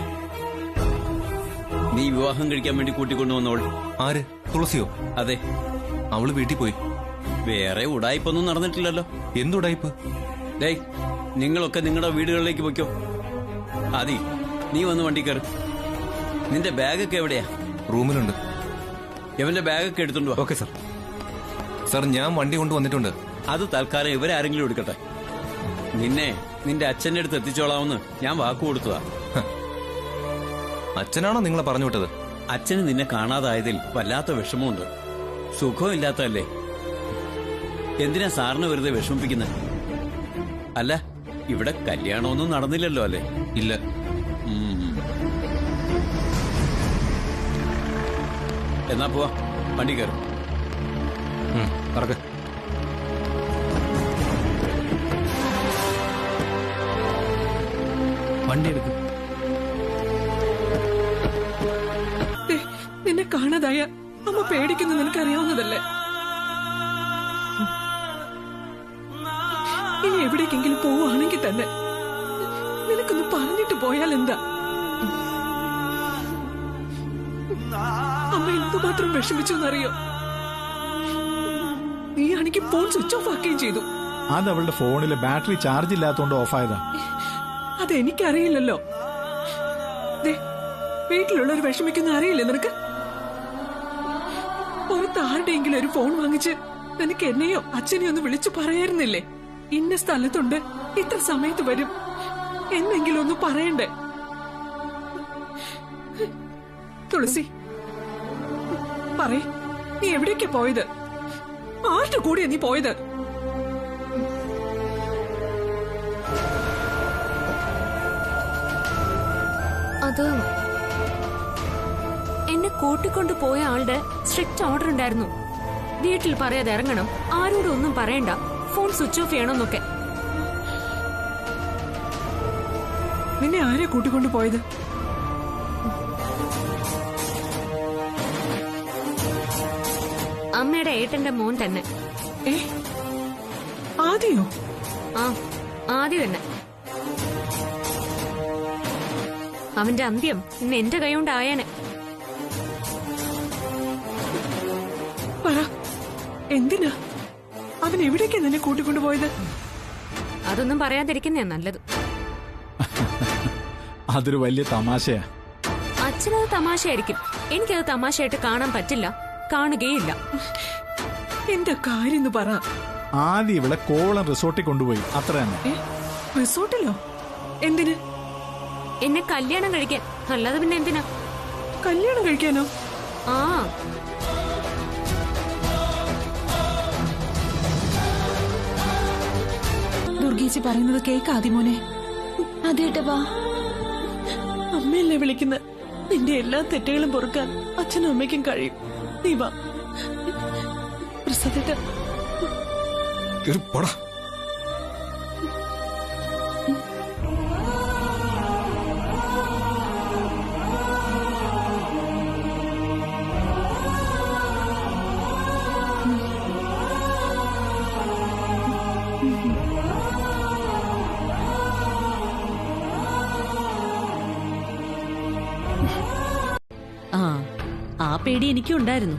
നീ വിവാഹം കഴിക്കാൻ വേണ്ടി കൂട്ടിക്കൊണ്ടുവന്നവൾ ആര്? തുളസിയോ? അതെ. അവള് വീട്ടിൽ പോയി. വേറെ ഉടായ്പൊന്നും നടന്നിട്ടില്ലല്ലോ. എന്തുടായിപ്പ്? ഡേയ്, നിങ്ങളൊക്കെ നിങ്ങളുടെ വീടുകളിലേക്ക് പൊയ്ക്കോ. ആദി, നീ വന്ന് വണ്ടി കയറി. നിന്റെ ബാഗൊക്കെ എവിടെയാ? റൂമിലുണ്ട്. ഇവന്റെ ബാഗൊക്കെ എടുത്തോണ്ട് വാ. Okay sir. സാർ, ഞാൻ വണ്ടി കൊണ്ട് വന്നിട്ടുണ്ട്. അത് തൽക്കാലം ഇവരാരെങ്കിലും എടുക്കട്ടെ. നിന്നെ നിന്റെ അച്ഛന്റെ അടുത്ത് എത്തിച്ചോളാമെന്ന് ഞാൻ വാക്കു കൊടുത്തതാ. അച്ഛനാണോ നിങ്ങളെ പറഞ്ഞു വിട്ടത്? അച്ഛന് നിന്നെ കാണാതായതിൽ വല്ലാത്ത വിഷമമുണ്ട്. സുഖമില്ലാത്തല്ലേ. എന്തിനാ സാറിന് വെറുതെ വിഷമിപ്പിക്കുന്നത്? അല്ല, ഇവിടെ കല്യാണമൊന്നും നടന്നില്ലല്ലോ അല്ലേ? ഇല്ല. എന്നാ പോവാ, വണ്ടി കയറും. പറക്ക. വണ്ടി എടുക്കും. നിന്നെ കാണാതായ അമ്മ പേടിക്കുന്നു, നിനക്കറിയാവുന്നതല്ലേ. ഇനി എവിടേക്കെങ്കിലും പോവുകയാണെങ്കിൽ തന്നെ നിനക്കൊന്ന് പറഞ്ഞിട്ട് പോയാൽ എന്താ? അമ്മ എന്തുമാത്രം വിഷമിച്ചു എന്നറിയോ? നീയാണെങ്കിൽ ഫോൺ സ്വിച്ച് ഓഫ് ആക്കുകയും ചെയ്തു. അത് അവളുടെ ഫോണിലെ ബാറ്ററി ചാർജ് ഇല്ലാത്തോണ്ട് ഓഫായതാ. അതെനിക്കറിയില്ലല്ലോ. വീട്ടിലുള്ളവർ വിഷമിക്കുന്ന അറിയില്ലേ നിനക്ക്? പുറത്ത് ആരുടെയെങ്കിലും ഒരു ഫോൺ വാങ്ങിച്ച് നിനക്ക് എന്നെയോ അച്ഛനെയോ ഒന്ന് വിളിച്ചു പറയായിരുന്നില്ലേ? ഇന്ന സ്ഥലത്തുണ്ട്, ഇത്ര സമയത്ത് വരും എന്നെങ്കിലും ഒന്ന് പറയണ്ടേ? തുളസി, പറയ്, നീ എവിടേക്കാ പോയത്? ആരുടെ കൂടെയാ നീ പോയത്? അത് എന്നെ കൂട്ടിക്കൊണ്ടു പോയ ആളുടെ സ്ട്രിക്റ്റ് ഓർഡർ ഉണ്ടായിരുന്നു. വീട്ടിൽ പറയാതെ ഇറങ്ങണം, ആരോടും ഒന്നും പറയണ്ട, ഫോൺ സ്വിച്ച് ഓഫ് ചെയ്യണമെന്നൊക്കെ. നിന്നെ ആരാ കൂട്ടിക്കൊണ്ടു പോയത്? അമ്മയുടെ ഏട്ടന്റെ മോൻ തന്നെ. ആദിയോ? ആ, ആദ്യം തന്നെ. അവന്റെ അന്ത്യം ഇന്ന് എന്റെ കൈ കൊണ്ടായനെ. പറ, എന്തിനാ? അവൻ എവിടേക്കാ നിന്നെ കൂട്ടിക്കൊണ്ടുപോയത്? അതൊന്നും പറയാതിരിക്കുന്നേ നല്ലത്. അതൊരു വലിയ തമാശയാ. അച്ഛനത് തമാശയായിരിക്കും, എനിക്കത് തമാശയായിട്ട് കാണാൻ പറ്റില്ല, കാണുകയില്ല. എന്താ കാര്യം പറ. ആദ്യം ഇവിടെ കോവളം റിസോർട്ടിൽ കൊണ്ടുപോയി, അത്ര തന്നെ. റിസോർട്ടിലോ? എന്തിന്? എന്നെ കല്യാണം കഴിക്കാൻ. അല്ലാതെ പിന്നെ എന്തിനാ? കല്യാണം കഴിക്കാനോ? ആ, ദുർഗേച്ചി പറയുന്നത് കേൾക്കാതി മോനെ. അതേട്ടവാ, അമ്മയല്ലേ വിളിക്കുന്ന. നിന്റെ എല്ലാ തെറ്റുകളും പൊറുക്കാൻ അച്ഛനും അമ്മയ്ക്കും കഴിയും. നീ വാ പ്രസാദേട്ട. പോടാ. ആ പേടി എനിക്കും ഉണ്ടായിരുന്നു.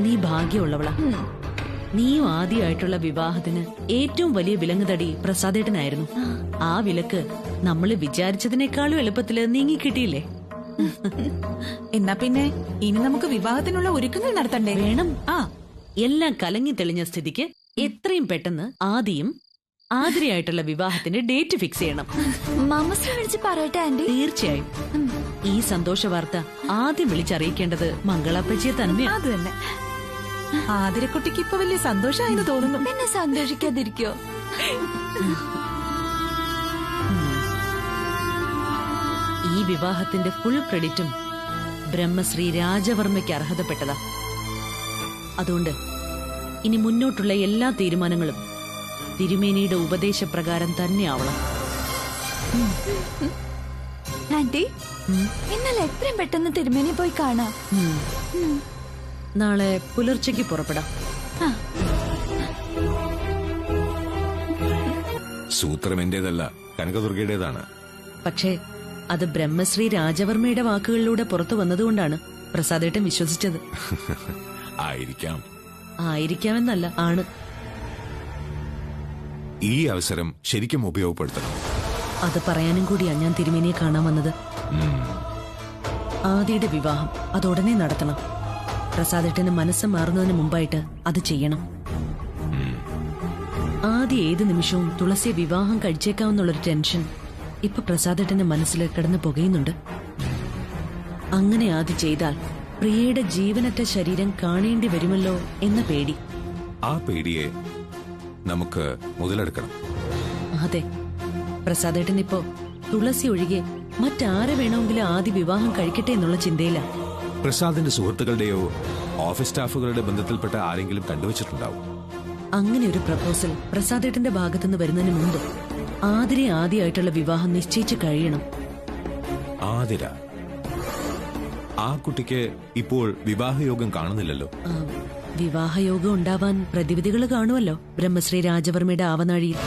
നീ ഭാഗ്യമുള്ളവളാ. നീയും ആദ്യമായിട്ടുള്ള വിവാഹത്തിന് ഏറ്റവും വലിയ വിലങ്ങുതടി പ്രസാദേട്ടനായിരുന്നു. ആ വിലക്ക് നമ്മൾ വിചാരിച്ചതിനേക്കാളും എളുപ്പത്തില് നീങ്ങിക്കിട്ടിയില്ലേ? എന്നാ പിന്നെ ഇനി നമുക്ക് വിവാഹത്തിനുള്ള ഒരുക്കങ്ങൾ നടത്തണ്ടേ? വേണം. എല്ലാം കലങ്ങി തെളിഞ്ഞ സ്ഥിതിക്ക് എത്രയും പെട്ടെന്ന് ആതിരയായിട്ടുള്ള വിവാഹത്തിന്റെ ഡേറ്റ് ഫിക്സ് ചെയ്യണം. മാമസിനെ വിളിച്ച് പറയട്ടെ ആന്റി? തീർച്ചയായും. ഈ സന്തോഷ വാർത്ത ആദ്യം വിളിച്ചറിയിക്കേണ്ടത് മംഗളാപ്പച്ചിയെ തന്നെയാണ്. അത് തന്നെ. ആതിരക്കുട്ടിക്ക് ഇപ്പൊ വലിയ സന്തോഷമായെന്ന് തോന്നുന്നു. പിന്നെ സന്തോഷിക്കാതിരിക്കോ? ഈ വിവാഹത്തിന്റെ ഫുൾ ക്രെഡിറ്റും ബ്രഹ്മശ്രീ രാജവർമ്മയ്ക്ക് അർഹതപ്പെട്ടതാ. അതുകൊണ്ട് ഇനി മുന്നോട്ടുള്ള എല്ലാ തീരുമാനങ്ങളും തിരുമേനിയുടെ ഉപദേശപ്രകാരം തന്നെ ആവണം. ആന്റി, ഇന്നലെ എത്രയും പെട്ടെന്ന് തിരുമേനി പോയി കാണാം. നാളെ പുലർച്ചയ്ക്ക് പുറപ്പെടാം. സൂത്രം എന്റേതല്ല, കനകദുർഗയുടേതാണ്. പക്ഷേ അത് ബ്രഹ്മശ്രീ രാജവർമ്മയുടെ വാക്കുകളിലൂടെ പുറത്തു വന്നതുകൊണ്ടാണ് പ്രസാദേട്ടൻ വിശ്വസിച്ചത്. ആയിരിക്കാം. ആയിരിക്കാമെന്നല്ല, ആണ്. ഈ അവസരം ശരിക്കും ഉപയോഗപ്പെടുത്തണം. അത് പറയാനും കൂടിയാ ഞാൻ തിരുമേനിയെ കാണാൻ വന്നത്. ആദിയുടെ വിവാഹം അതുടനെ നടത്തണം. പ്രസാദേട്ടന് മനസ്സ് മാറുന്നതിന് മുമ്പായിട്ട് അത് ചെയ്യണം. ആദ്യ ഏത് നിമിഷവും തുളസിയെ വിവാഹം കഴിച്ചേക്കാമെന്നുള്ളൊരു ടെൻഷൻ ഇപ്പൊ പ്രസാദേട്ടന്റെ മനസ്സിൽ കിടന്ന് പുകയുന്നുണ്ട്. അങ്ങനെ ആദ്യ ചെയ്താൽ പ്രിയയുടെ ജീവനറ്റ ശരീരം കാണേണ്ടി വരുമല്ലോ എന്ന പേടി. ആ പേടിയെ നമുക്ക് മുതലെടുക്കണം. അതെ, പ്രസാദേട്ടൻ ഇപ്പോ തുളസി ഒഴികെ മറ്റാരെ വേണമെങ്കിലും ആദ്യ വിവാഹം കഴിക്കട്ടെ എന്നുള്ള ചിന്തയില്ല. പ്രസാദിന്റെ സുഹൃത്തുക്കളുടെയോ ഓഫീസ് സ്റ്റാഫുകളുടെ ബന്ധത്തിൽപ്പെട്ട ആരെങ്കിലും കണ്ടുവച്ചിട്ടുണ്ടാവും. അങ്ങനെ ഒരു പ്രപ്പോസൽ പ്രസാദേട്ടന്റെ ഭാഗത്തുനിന്ന് വരുന്നതിന് മുമ്പ് ആതിരെ ആദ്യമായിട്ടുള്ള വിവാഹം നിശ്ചയിച്ചു കഴിയണം. ആതിര, ആ കുട്ടിക്ക് ഇപ്പോൾ വിവാഹയോഗം കാണുന്നില്ലല്ലോ. വിവാഹയോഗം ഉണ്ടാവാൻ പ്രതിവിധികൾ കാണുമല്ലോ ബ്രഹ്മശ്രീ രാജവർമ്മയുടെ ആവനാഴിയിൽ.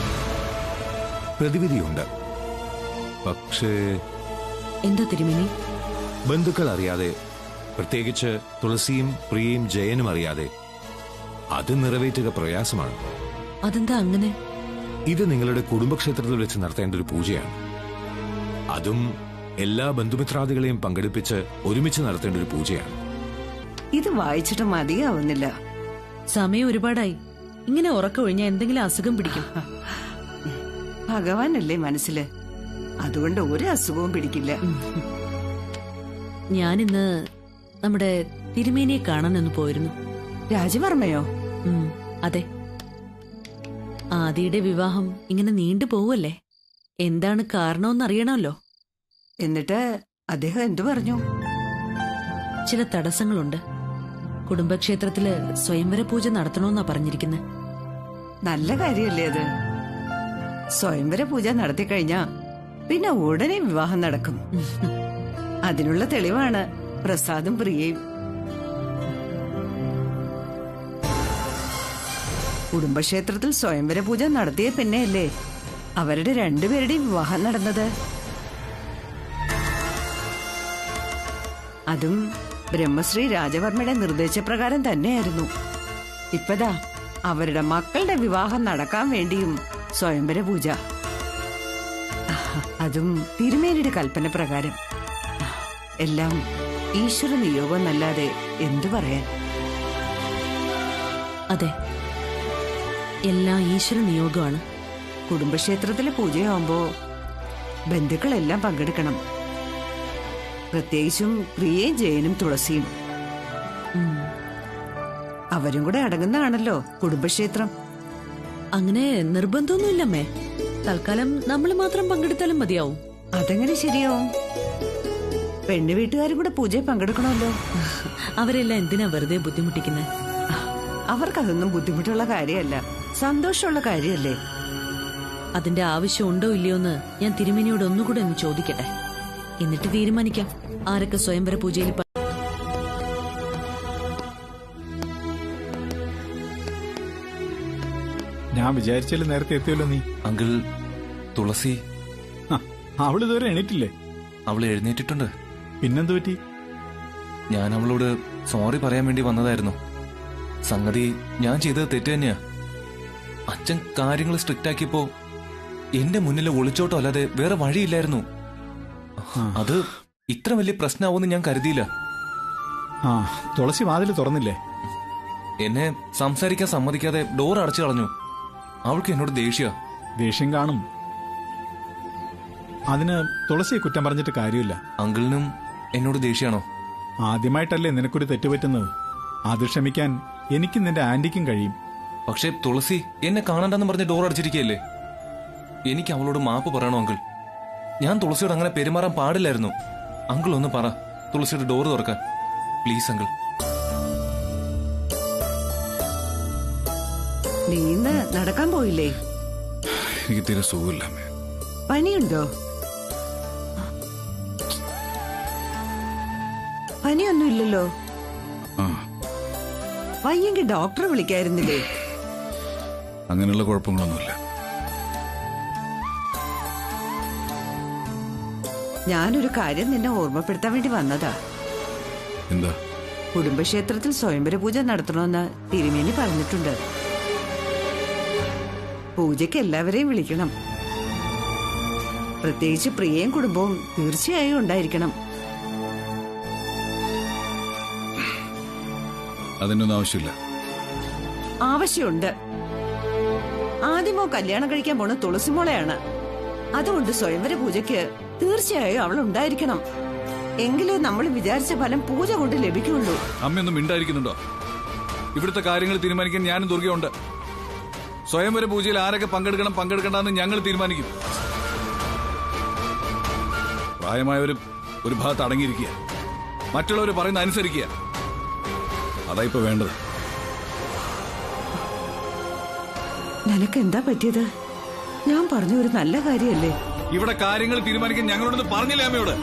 പ്രതിവിധിയുണ്ട്, പക്ഷേ എന്താ തിരുമേനി? ബന്ധുക്കൾ അറിയാതെ, പ്രത്യേകിച്ച് തുളസിയും പ്രിയയും ജയനും അറിയാതെ അത് നിറവേറ്റുക പ്രയാസമാണ്. അതെന്താ അങ്ങനെ? ഇത് നിങ്ങളുടെ കുടുംബക്ഷേത്രത്തിൽ വെച്ച് നടത്തേണ്ട ഒരു പൂജയാണ്. അതും എല്ലാ ബന്ധുമിത്രാദികളെയും പങ്കെടുപ്പിച്ച് ഒരുമിച്ച് നടത്തേണ്ട ഒരു പൂജയാണ്. ഇത് വായിച്ചിട്ട് മതിയാവുന്നില്ല. സമയം ഒരുപാടായി. ഇങ്ങനെ ഉറക്കമൊഴിഞ്ഞാൽ എന്തെങ്കിലും അസുഖം പിടിക്കും. ഭഗവാനല്ലേ മനസ്സില്, അതുകൊണ്ട് ഒരു അസുഖവും പിടിക്കില്ല. ഞാനിന്ന് നമ്മുടെ തിരുമേനിയെ കാണാനൊന്ന് പോയിരുന്നു. രാജവർമ്മയോ? അതെ. ആദിയുടെ വിവാഹം ഇങ്ങനെ നീണ്ടു പോവല്ലേ, എന്താണ് കാരണമെന്ന് അറിയണമല്ലോ. എന്നിട്ട് അദ്ദേഹം എന്തു പറഞ്ഞു? ചില തടസ്സങ്ങളുണ്ട്. കുടുംബക്ഷേത്രത്തില് സ്വയംവര പൂജ നടത്തണമെന്നാ പറഞ്ഞിരിക്കുന്നത്. നല്ല കാര്യല്ലേ അത്? സ്വയംവര പൂജ നടത്തി കഴിഞ്ഞാ പിന്നെ ഉടനെ വിവാഹം നടക്കും. അതിനുള്ള തെളിവാണ് പ്രസാദും പ്രിയയും. കുടുംബക്ഷേത്രത്തിൽ സ്വയംവര പൂജ നടത്തിയ പിന്നെയല്ലേ അവരുടെ രണ്ടുപേരുടെയും വിവാഹം നടന്നത്. അതും ബ്രഹ്മശ്രീ രാജവർമ്മയുടെ നിർദ്ദേശപ്രകാരം തന്നെയായിരുന്നു. ഇപ്പതാ അവരുടെ മക്കളുടെ വിവാഹം നടക്കാൻ വേണ്ടിയും സ്വയംവര പൂജ, അതും തിരുമേനിയുടെ കൽപ്പന പ്രകാരം. എല്ലാം ഈശ്വര നിയോഗം എന്നല്ലാതെ എന്തു പറയാൻ. അതെ, എല്ലാം ഈശ്വര നിയോഗമാണ്. കുടുംബക്ഷേത്രത്തിലെ പൂജയാവുമ്പോ ബന്ധുക്കളെല്ലാം പങ്കെടുക്കണം. പ്രത്യേകിച്ചും പ്രിയയും ജയനും തുളസിയും. അവരും കൂടെ അടങ്ങുന്നതാണല്ലോ കുടുംബക്ഷേത്രം. അങ്ങനെ നിർബന്ധമൊന്നുമില്ലമ്മേ. തൽക്കാലം നമ്മൾ മാത്രം പങ്കെടുത്താലും മതിയാവും. അതെങ്ങനെ ശരിയാവും? പെണ്ണു വീട്ടുകാരും കൂടെ പൂജയിൽ പങ്കെടുക്കണമല്ലോ. അവരെല്ലാം എന്തിനാ വെറുതെ ബുദ്ധിമുട്ടിക്കുന്നത്? അവർക്കതൊന്നും ബുദ്ധിമുട്ടുള്ള കാര്യമല്ല, സന്തോഷമുള്ള കാര്യമല്ലേ. അതിന്റെ ആവശ്യം ഉണ്ടോ ഇല്ലയോ എന്ന് ഞാൻ തിരുമേനിയോട് ഒന്നുകൂടെ ഒന്ന് ചോദിക്കട്ടെ, എന്നിട്ട് തീരുമാനിക്കാം ആരൊക്കെ സ്വയംവര പൂജയിൽ. ഞാൻ വിചാരിച്ചാലും നേരത്തെ എത്തിയല്ലോ നീ. അങ്കിൾ, തുളസി അവളിതുവരെ എണീറ്റില്ലേ? അവൾ എഴുന്നേറ്റിട്ടുണ്ട്. പിന്നെന്തു പറ്റി? ഞാൻ അവളോട് സോറി പറയാൻ വേണ്ടി വന്നതായിരുന്നു. സംഗതി ഞാൻ ചെയ്തത് തെറ്റ് തന്നെയാ. അച്ഛൻ കാര്യങ്ങൾ സ്ട്രിക്റ്റ് ആക്കിയപ്പോ എന്റെ മുന്നിൽ ഒളിച്ചോട്ടോ അല്ലാതെ വേറെ വഴിയില്ലായിരുന്നു. അത് ഇത്ര വലിയ പ്രശ്നമാവുമെന്ന് ഞാൻ കരുതിയില്ല. തുളസി വാതിൽ തുറന്നില്ലേ? എന്നെ സംസാരിക്കാൻ സമ്മതിക്കാതെ ഡോർ അടച്ചു കളഞ്ഞു. അവൾക്ക് എന്നോട് ദേഷ്യം കാണും. അതിന് തുളസിയെ കുറ്റം പറഞ്ഞിട്ട് കാര്യമില്ല. അങ്കിളിനും എന്നോട് ദേഷ്യാണോ? ആദ്യമായിട്ടല്ലേ നിനക്കൊരു തെറ്റുപറ്റുന്നത്. അത് ക്ഷമിക്കാൻ എനിക്കും നിന്റെ ആന്റിക്കും കഴിയും. പക്ഷേ തുളസി എന്നെ കാണണ്ടെന്ന് പറഞ്ഞ് ഡോർ അടച്ചിരിക്കുകയല്ലേ. എനിക്ക് അവളോട് മാപ്പ് പറയണോ അങ്കിൾ? ഞാൻ തുളസിയോട് അങ്ങനെ പെരുമാറാൻ പാടില്ലായിരുന്നു. അങ്കിൾ ഒന്ന് പറ, തുളസിയുടെ ഡോർ തുറക്കാൻ പ്ലീസ് അങ്കിൾ. നീ ഇന്ന് നടക്കാൻ പോയില്ലേ? എനിക്ക് തീരെ സുഖമില്ല. പനിയുണ്ടോ? പനിയൊന്നും ഇല്ലല്ലോ. വയ്യെങ്കിൽ ഡോക്ടറെ വിളിക്കായിരുന്നില്ലേ? അങ്ങനെയുള്ള കുഴപ്പങ്ങളൊന്നുമില്ല. ഞാനൊരു കാര്യം നിന്നെ ഓർമ്മപ്പെടുത്താൻ വേണ്ടി വന്നതാ. എന്താ? കുടുംബക്ഷേത്രത്തിൽ സ്വയംവര പൂജ നടത്തണമെന്ന് തിരുമേനി പറഞ്ഞിട്ടുണ്ട്. പൂജയ്ക്ക് എല്ലാവരെയും വിളിക്കണം. പ്രത്യേകിച്ച് പ്രിയയും കുടുംബവും തീർച്ചയായും ഉണ്ടായിരിക്കണം. അതിനൊന്നും ആവശ്യമില്ല. ആവശ്യമുണ്ട്. ആദ്യമോ കല്യാണം കഴിക്കാൻ പോണ തുളസിമോളെയാണ്. അതുകൊണ്ട് സ്വയംവര പൂജയ്ക്ക് തീർച്ചയായും അവൾ ഉണ്ടായിരിക്കണം. എങ്കിലേ നമ്മൾ വിചാരിച്ച ഫലം പൂജ കൊണ്ട് ലഭിക്കുള്ളൂ. അമ്മയൊന്നും മിണ്ടായിരിക്കുന്നുണ്ടോ? ഇവിടുത്തെ കാര്യങ്ങൾ തീരുമാനിക്കാൻ ഞാനും ദുർഗയുണ്ട്. സ്വയംവര പൂജയിൽ ആരൊക്കെ പങ്കെടുക്കണം പങ്കെടുക്കണ്ടെന്ന് ഞങ്ങൾ തീരുമാനിക്കും. പ്രായമായവരും ഒരു ഭാഗത്ത് അടങ്ങിയിരിക്കുക, മറ്റുള്ളവർ പറയുന്ന അനുസരിക്കുക. അതാ ഇപ്പൊ വേണ്ടത്. നിനക്ക് എന്താ പറ്റിയത്? ഞാൻ പറഞ്ഞ ഒരു നല്ല കാര്യമല്ലേ? ഇവിടെ കാര്യങ്ങൾ തീരുമാനിക്കാൻ ഞങ്ങളോടൊന്ന് പറഞ്ഞില്ലേ അമ്മയോട്?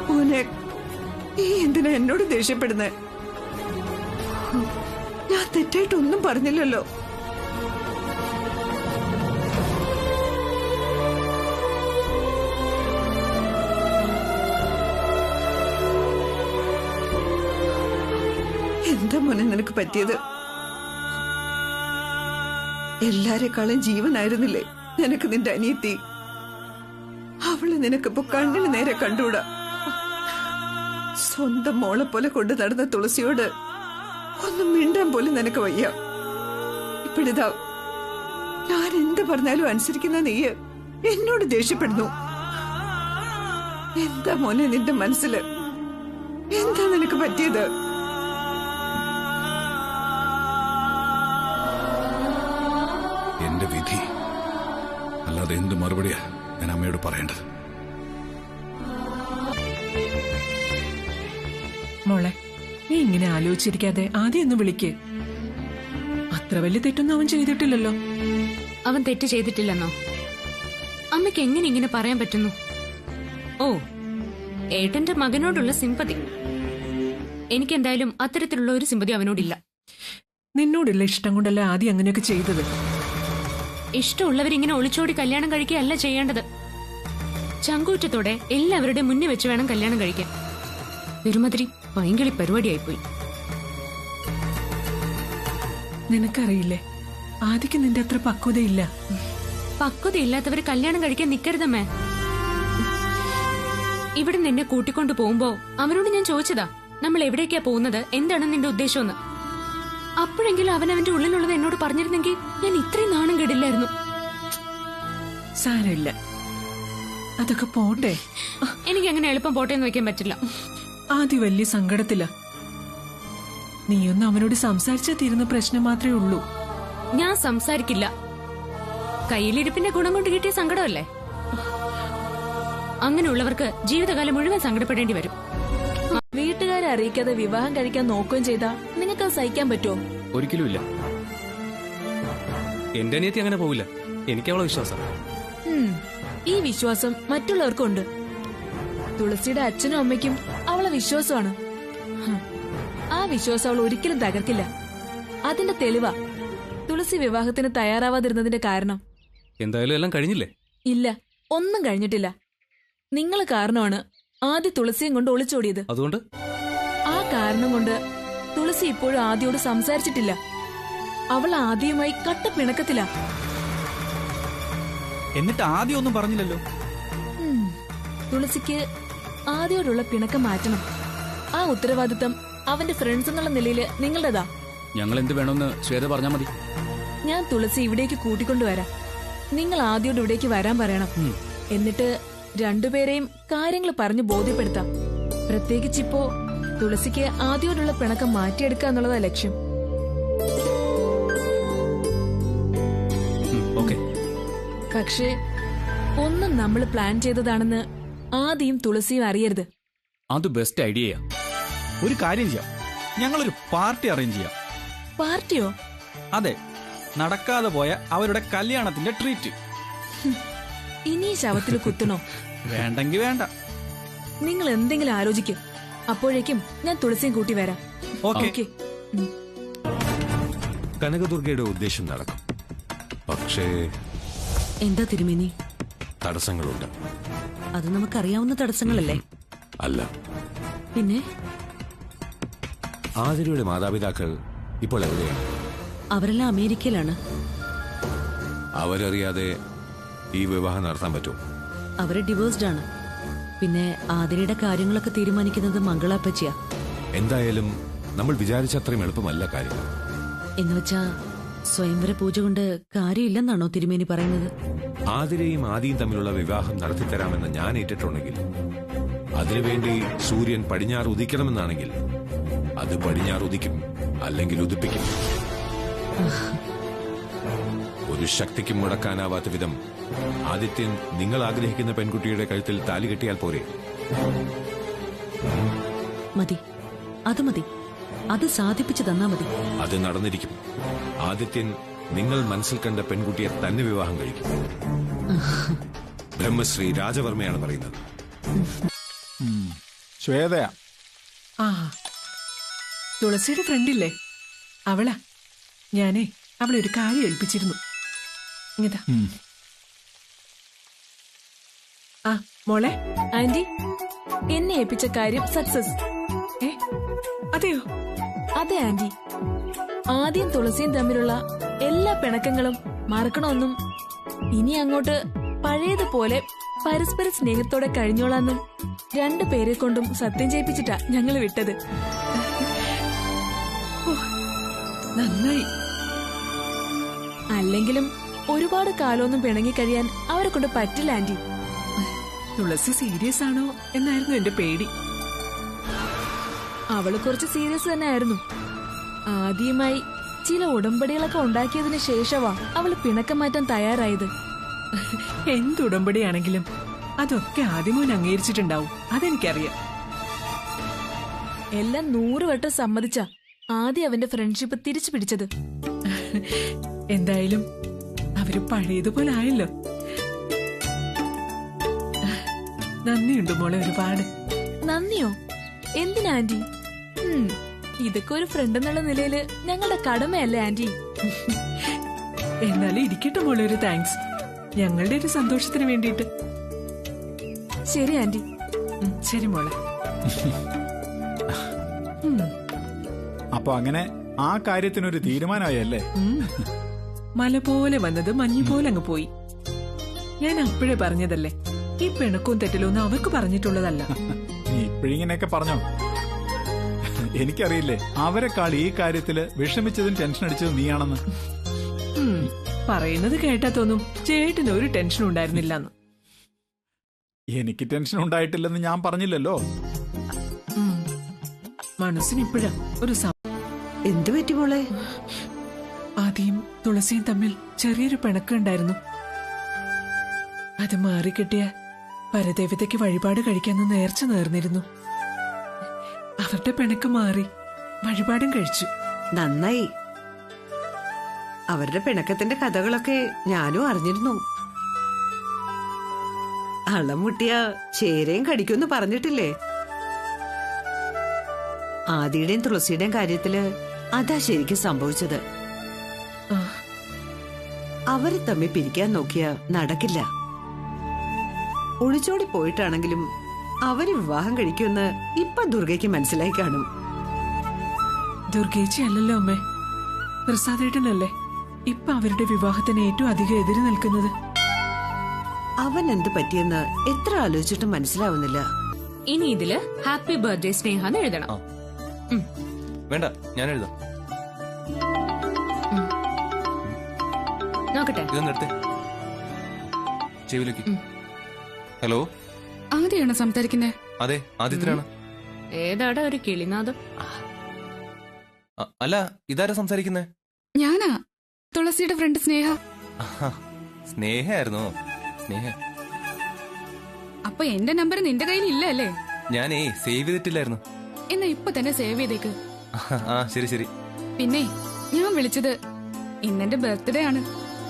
മോനെ, നീ എന്തിനാ എന്നോട് ദേഷ്യപ്പെടുന്നേ? ഞാൻ തെറ്റായിട്ടൊന്നും പറഞ്ഞില്ലല്ലോ. എന്താ മോനെ നിനക്ക് പറ്റിയത്? എല്ലാരെക്കാളും ജീവനായിരുന്നില്ലേ നിനക്ക് നിന്റെ അനിയത്തി? അവള് നിനക്കിപ്പോ കണ്ണിന് നേരെ കണ്ടൂടാ. സ്വന്തം മോളെ പോലെ കൊണ്ടു നടന്ന തുളസിയോട് ഒന്നും മിണ്ടാൻ പോലും നിനക്ക് വയ്യ. ഇപ്പോഴിതാ ഞാൻ എന്ത് പറഞ്ഞാലും അനുസരിക്കുന്ന നീ എന്നോട് ദേഷ്യപ്പെടുന്നു. എന്താ മോനെ നിന്റെ മനസ്സില്? എന്താ നിനക്ക് പറ്റിയത്? എന്റെ വിധി അല്ലാതെ എന്ത് മറുപടിയാ ഞാൻ അമ്മയോട് പറയേണ്ടത്? മോളെ, നീ ഇങ്ങനെ ആലോചിച്ചിരിക്കാതെ ആദ്യം ഒന്ന് വിളിക്ക്. അത്ര വലിയ തെറ്റൊന്നും അവൻ ചെയ്തിട്ടില്ലല്ലോ. അവൻ തെറ്റ് ചെയ്തിട്ടില്ലെന്നോ? അമ്മയ്ക്ക് എങ്ങനെ ഇങ്ങനെ പറയാൻ പറ്റുന്നു? ഓ, ഏട്ടന്റെ മകനോടുള്ള സിമ്പതി. എനിക്കെന്തായാലും അത്തരത്തിലുള്ള ഒരു സിമ്പതി അവനോടില്ല. നിന്നോടുള്ള ഇഷ്ടം കൊണ്ടല്ല ആദ്യം അങ്ങനെയൊക്കെ ചെയ്തത്. ഇഷ്ടമുള്ളവരിങ്ങനെ ഒളിച്ചോടി കല്യാണം കഴിക്കുകയല്ല ചെയ്യേണ്ടത്. ചങ്കൂറ്റത്തോടെ എല്ലാവരുടെ മുന്നിൽ വെച്ച് വേണം കല്യാണം കഴിക്കാൻ. ഒരുമാതിരി പൈങ്കിളി പരിപാടിയായിപ്പോയി. നിനക്കറിയില്ലേ, ആദ്യക്ക് നിന്റെ അത്ര പക്വതയില്ല. പക്വതയില്ലാത്തവര് കല്യാണം കഴിക്കാൻ നിക്കരുതമ്മേ. ഇവിടെ നിന്നെ കൂട്ടിക്കൊണ്ടു പോകുമ്പോ അവനോട് ഞാൻ ചോദിച്ചതാ, നമ്മൾ എവിടേക്കാ പോകുന്നത്, എന്താണ് നിന്റെ ഉദ്ദേശമെന്ന്. അപ്പോഴെങ്കിലും അവൻ അവന്റെ ഉള്ളിലുള്ളത് എന്നോട് പറഞ്ഞിരുന്നെങ്കിൽ ഞാൻ ഇത്രയും നാണം കേടില്ലായിരുന്നു. സാരമില്ല, അതൊക്കെ പോട്ടെ. എനിക്ക് അങ്ങനെ എളുപ്പം പോട്ടെന്ന് വെക്കാൻ പറ്റില്ല. ആദ്യം വലിയ സങ്കടത്തില. നീയൊന്ന് അവനോട് സംസാരിച്ചാൽ തീരുന്ന പ്രശ്നം മാത്രമേ ഉള്ളൂ. ഞാൻ സംസാരിക്കില്ല. കയ്യിലിരിപ്പിന്റെ ഗുണം കൊണ്ട് കിട്ടിയ സങ്കടമല്ലേ. അങ്ങനെയുള്ളവർക്ക് ജീവിതകാലം മുഴുവൻ സങ്കടപ്പെടേണ്ടി വരും. വീട്ടുകാരെ അറിയിക്കാതെ വിവാഹം കഴിക്കാൻ നോക്കുകയും ചെയ്താ നിങ്ങൾക്ക് സഹിക്കാൻ പറ്റുമോ? ഒരിക്കലും ഇല്ല. എന്റെ അനിയത്തി അങ്ങനെ പോവില്ല. എനിക്ക് അവളെ വിശ്വാസം. ഈ വിശ്വാസം മറ്റുള്ളവർക്കും ഉണ്ട്. തുളസിയുടെ അച്ഛനും അമ്മയ്ക്കും അവളെ വിശ്വാസമാണ്. ആ വിശ്വാസം അവൾ ഒരിക്കലും തകർക്കില്ല. അതിന്റെ തെളിവാ തുളസി വിവാഹത്തിന് തയ്യാറാവാതിരുന്നതിന്റെ കാരണം. എന്തായാലും എല്ലാം കഴിഞ്ഞില്ലേ? ഇല്ല, ഒന്നും കഴിഞ്ഞിട്ടില്ല. നിങ്ങൾ കാരണമാണ് ആദ്യ തുളസിയും കൊണ്ട് ഒളിച്ചോടിയത്. അതുകൊണ്ട് ആ കാരണം കൊണ്ട് തുളസി ഇപ്പോഴും ആദ്യയോട് സംസാരിച്ചിട്ടില്ല. അവൾ ആദ്യമായി കട്ട പിണക്കത്തില. എന്നിട്ട് ആദ്യം ഒന്നും പറഞ്ഞില്ലല്ലോ. തുളസിക്ക് ആദ്യയോടുള്ള പിണക്കം മാറ്റണം. ആ ഉത്തരവാദിത്തം അവന്റെ ഫ്രണ്ട്സ് എന്നുള്ള നിലയിൽ നിങ്ങളുടേതാ. ഞങ്ങൾ എന്ത് വേണമെന്ന് ശ്വേത പറഞ്ഞാൽ മതി. ഞാൻ തുളസി ഇവിടേക്ക് കൂട്ടിക്കൊണ്ടുവരാം. നിങ്ങൾ ആദ്യോട് ഇവിടേക്ക് വരാൻ പറയണം. എന്നിട്ട് രണ്ടുപേരെയും കാര്യങ്ങൾ പറഞ്ഞു ബോധ്യപ്പെടുത്താം. പ്രത്യേകിച്ചിപ്പോ തുളസിക്ക് ആദ്യോടുള്ള പിണക്കം മാറ്റിയെടുക്കുക എന്നുള്ളതാ ലക്ഷ്യം. പക്ഷേ ഒന്നും നമ്മൾ പ്ലാൻ ചെയ്തതാണെന്ന് ആദ്യം തുളസിയും അറിയരുത്. അത് ബെസ്റ്റ് ഐഡിയയാ. ഒരു കാര്യം ചെയ്യാം, ഞങ്ങളൊരു പാർട്ടി അറേഞ്ച് ചെയ്യാം. പാർട്ടിയോ? അതെ, നടക്കാതെ പോയ അവരുടെ കല്യാണത്തിന്റെ ട്രീറ്റ്. ഇനി ശവത്തിൽ കുത്തണോ? വേണ്ടെങ്കി വേണ്ട. നിങ്ങൾ എന്തെങ്കിലും ആലോചിക്കും. അപ്പോഴേക്കും ഞാൻ തുളസിയും കൂട്ടി വരാം. ഓക്കെ. കനകദുർഗയുടെ ഉദ്ദേശം നടക്കും. പക്ഷേ എന്താ തിരുമേനി? തടസ്സങ്ങളുണ്ട്. അത് നമുക്കറിയാവുന്ന തടസ്സങ്ങളല്ലേ? അല്ല. പിന്നെ ആതിരയുടെ മാതാപിതാക്കൾ ഇപ്പോൾ എവിടെയാണ്? അവരെല്ലാം അമേരിക്കയിലാണ്. അവരറിയാതെ ഈ വിവാഹം നടത്താൻ പറ്റുമോ? അവര് ഡിവോഴ്സ്ഡ് ആണ്. പിന്നെ ആതിരയുടെ കാര്യങ്ങളൊക്കെ തീരുമാനിക്കുന്നത് മംഗളാപ്പച്ചിയാ. എന്തായാലും നമ്മൾ വിചാരിച്ചത്രയും എളുപ്പമല്ല കാര്യങ്ങൾ. എന്നുവെച്ചാ സ്വയംവര പൂജ കൊണ്ട് കാര്യമില്ലെന്നാണോ തിരുമേനി പറയുന്നത്? ആതിരയും ആദിയും തമ്മിലുള്ള വിവാഹം നടത്തിത്തരാമെന്ന് ഞാൻ ഏറ്റിട്ടുണ്ടെങ്കിൽ, അതിനുവേണ്ടി സൂര്യൻ പടിഞ്ഞാറ് ഉദിക്കണമെന്നാണെങ്കിൽ അത് പടിഞ്ഞാറ് ഉദിക്കും, അല്ലെങ്കിൽ ഉദിപ്പിക്കും. ഒരു ശക്തിക്കും മുടക്കാനാവാത്ത വിധം ആദിത്യൻ നിങ്ങൾ ആഗ്രഹിക്കുന്ന പെൺകുട്ടിയുടെ കഴുത്തിൽ താലി കെട്ടിയാൽ പോരെ? മതി, അത് മതി. അത് സാധിപ്പിച്ചു തന്നാ മതി. അത് നടന്നിരിക്കും. ആദിത്യൻ നിങ്ങൾ മനസ്സിൽ കണ്ട പെൺകുട്ടിയെ തന്നെ വിവാഹം കഴിക്കും. ബ്രഹ്മശ്രീ രാജവർമ്മയാണ് പറയുന്നത്. ശ്വേതയാ. ആ, തുളസിയുടെ ഫ്രണ്ടില്ലേ അവളാ. ഞാനേ അവളെ ഒരു കാര്യം ഏൽപ്പിച്ചിരുന്നു. ഇങ്ങതാ. ആ മോളെ. ആന്റി, എന്നെ ഏൽപ്പിച്ച കാര്യം സക്സസ്. അതെയോ? അതെ ആന്റി. ആദ്യം തുളസിയും തമ്മിലുള്ള എല്ലാ പിണക്കങ്ങളും മറക്കണമെന്നും ഇനി അങ്ങോട്ട് പഴയതുപോലെ പരസ്പര സ്നേഹത്തോടെ കഴിഞ്ഞോളാന്നും രണ്ടുപേരെ കൊണ്ടും സത്യം ചെയ്യിപ്പിച്ചിട്ടാ ഞങ്ങൾ വിട്ടത്. നന്നായി. അല്ലെങ്കിലും ഒരുപാട് കാലമൊന്നും പിണങ്ങിക്കഴിയാൻ അവരെ കൊണ്ട് പറ്റില്ല ആന്റി. തുളസി സീരിയസ് ആണോ എന്നായിരുന്നു എന്റെ പേടി. അവള് കുറച്ച് സീരിയസ് തന്നെ ആയിരുന്നു. ആദ്യമായി ചില ഉടമ്പടികളൊക്കെ ഉണ്ടാക്കിയതിനു ശേഷവാ അവള് പിണക്കം മാറ്റാൻ തയ്യാറായത്. എന്തുടമ്പടിയാണെങ്കിലും അതൊക്കെ ആദ്യമോൻ അംഗീകരിച്ചിട്ടുണ്ടാവും, അതെനിക്കറിയാം. എല്ലാം 100 വട്ടം സമ്മതിച്ച ആദ്യം അവന്റെ ഫ്രണ്ട്ഷിപ്പ് തിരിച്ചു പിടിച്ചത്. എന്തായാലും അവര് പഴയതുപോലെ ആയല്ലോ. നന്ദിയുണ്ട് മോളെ, ഒരുപാട് നന്ദിയോ? എന്തിനാ ആന്റി? ഇതൊക്കെ ഒരു ഫ്രണ്ട് എന്നുള്ള നിലയില് ഞങ്ങളുടെ കടമയല്ലേ ആന്റി? എന്നാലും ഇരിക്കട്ടെ മോളെ, ഒരു താങ്ക്സ്. ഞങ്ങളുടെ ഒരു സന്തോഷത്തിന് വേണ്ടിയിട്ട്. ശരി ആന്റി. ശരി മോളെ. അപ്പൊ അങ്ങനെ ആ കാര്യത്തിനൊരു തീരുമാനമായല്ലേ? മല പോലെ വന്നത് മഞ്ഞു പോലെ അങ്ങ് പോയി. ഞാൻ അപ്പോഴേ പറഞ്ഞതല്ലേ, ഈ പിണക്കവും തെറ്റലൊന്നും അവർക്ക് പറഞ്ഞിട്ടുള്ളതല്ല. നീ ഇപ്പോഴിങ്ങനെയൊക്കെ പറഞ്ഞോ? എനിക്കറിയില്ലേ, അവരെക്കാൾ ഈ കാര്യത്തില് വിഷമിച്ചതും ടെൻഷൻ അടിച്ചതും നീയാണെന്ന്. പറയുന്നത് കേട്ടാ തോന്നും ചേട്ടന് ഒരു ടെൻഷൻ ഉണ്ടായിരുന്നില്ലെന്ന്. എനിക്ക് ടെൻഷൻ ഉണ്ടായിട്ടില്ലെന്ന് ഞാൻ പറഞ്ഞില്ലല്ലോ. മനസ്സിനിപ്പോഴാ ഒരു എന്തു പറ്റി മോളെ? ആദ്യം തുളസിയും തമ്മിൽ ചെറിയൊരു പിണക്കുണ്ടായിരുന്നു. അത് മാറിക്കിട്ടിയ പരദേവതയ്ക്ക് വഴിപാട് കഴിക്കാന്ന് നേർച്ച നേർന്നിരുന്നു. അവരുടെ പിണക്ക് മാറി, വഴിപാടും കഴിച്ചു. നന്നായി. അവരുടെ പിണക്കത്തിന്റെ കഥകളൊക്കെ ഞാനും അറിഞ്ഞിരുന്നു. അളം മുട്ടിയ ചേരയും കടിക്കുമെന്ന് പറഞ്ഞിട്ടില്ലേ? ആദിയുടെയും തുളസിയുടെയും കാര്യത്തില് അതാ ശരിക്കും സംഭവിച്ചത്. അവരെ തമ്മിൽ പിരിക്കാൻ നോക്കിയാ നടക്കില്ല. ഒളിച്ചോടി പോയിട്ടാണെങ്കിലും അവര് വിവാഹം കഴിക്കുമെന്ന് ഇപ്പൊ ദുർഗയ്ക്ക് മനസ്സിലായി കാണും. ദുർഗേച്ചി അല്ലല്ലോ അമ്മേ, പ്രസാദേട്ടനല്ലേ ഇപ്പൊ അവരുടെ വിവാഹത്തിന് ഏറ്റവും അധികം എതിര് നിൽക്കുന്നത്. അവൻ എന്ത് പറ്റിയെന്ന് എത്ര ആലോചിച്ചിട്ടും മനസ്സിലാവുന്നില്ല. ഇനി ഇതില് ഹാപ്പി ബർത്ത്ഡേ സ്നേഹാന്ന് എഴുതണം. വേണ്ട, ഞാൻ എഴുതാം. നോക്കട്ടെ. ഇതൊന്നെടുത്തേ, ചെവിലേക്ക്. ഹലോ, ആദ്യമാണോ സംസാരിക്കുന്നേ? അതെ, ആദിത്യനാണ്. ഏതാടാ ഒരു കിളിനാദം? അല്ല, ഇതാരാ സംസാരിക്കുന്നേ? ഞാനാ, തുളസിയുടെ ഫ്രണ്ട് സ്നേഹ. സ്നേഹായിരുന്നോ? സ്നേഹ. അപ്പൊ എന്റെ നമ്പർ നിന്റെ കയ്യിൽ ഇല്ല അല്ലേ? ഞാനേ സേവ് ചെയ്തിട്ടില്ലായിരുന്നു. എന്നാ ഇപ്പൊ തന്നെ സേവ് ചെയ്തേക്ക്. ആ ശരി ശരി. പിന്നെ ഞാൻ വിളിച്ചത് ഇന്നെന്റെ ബർത്ത്ഡേ ആണ്.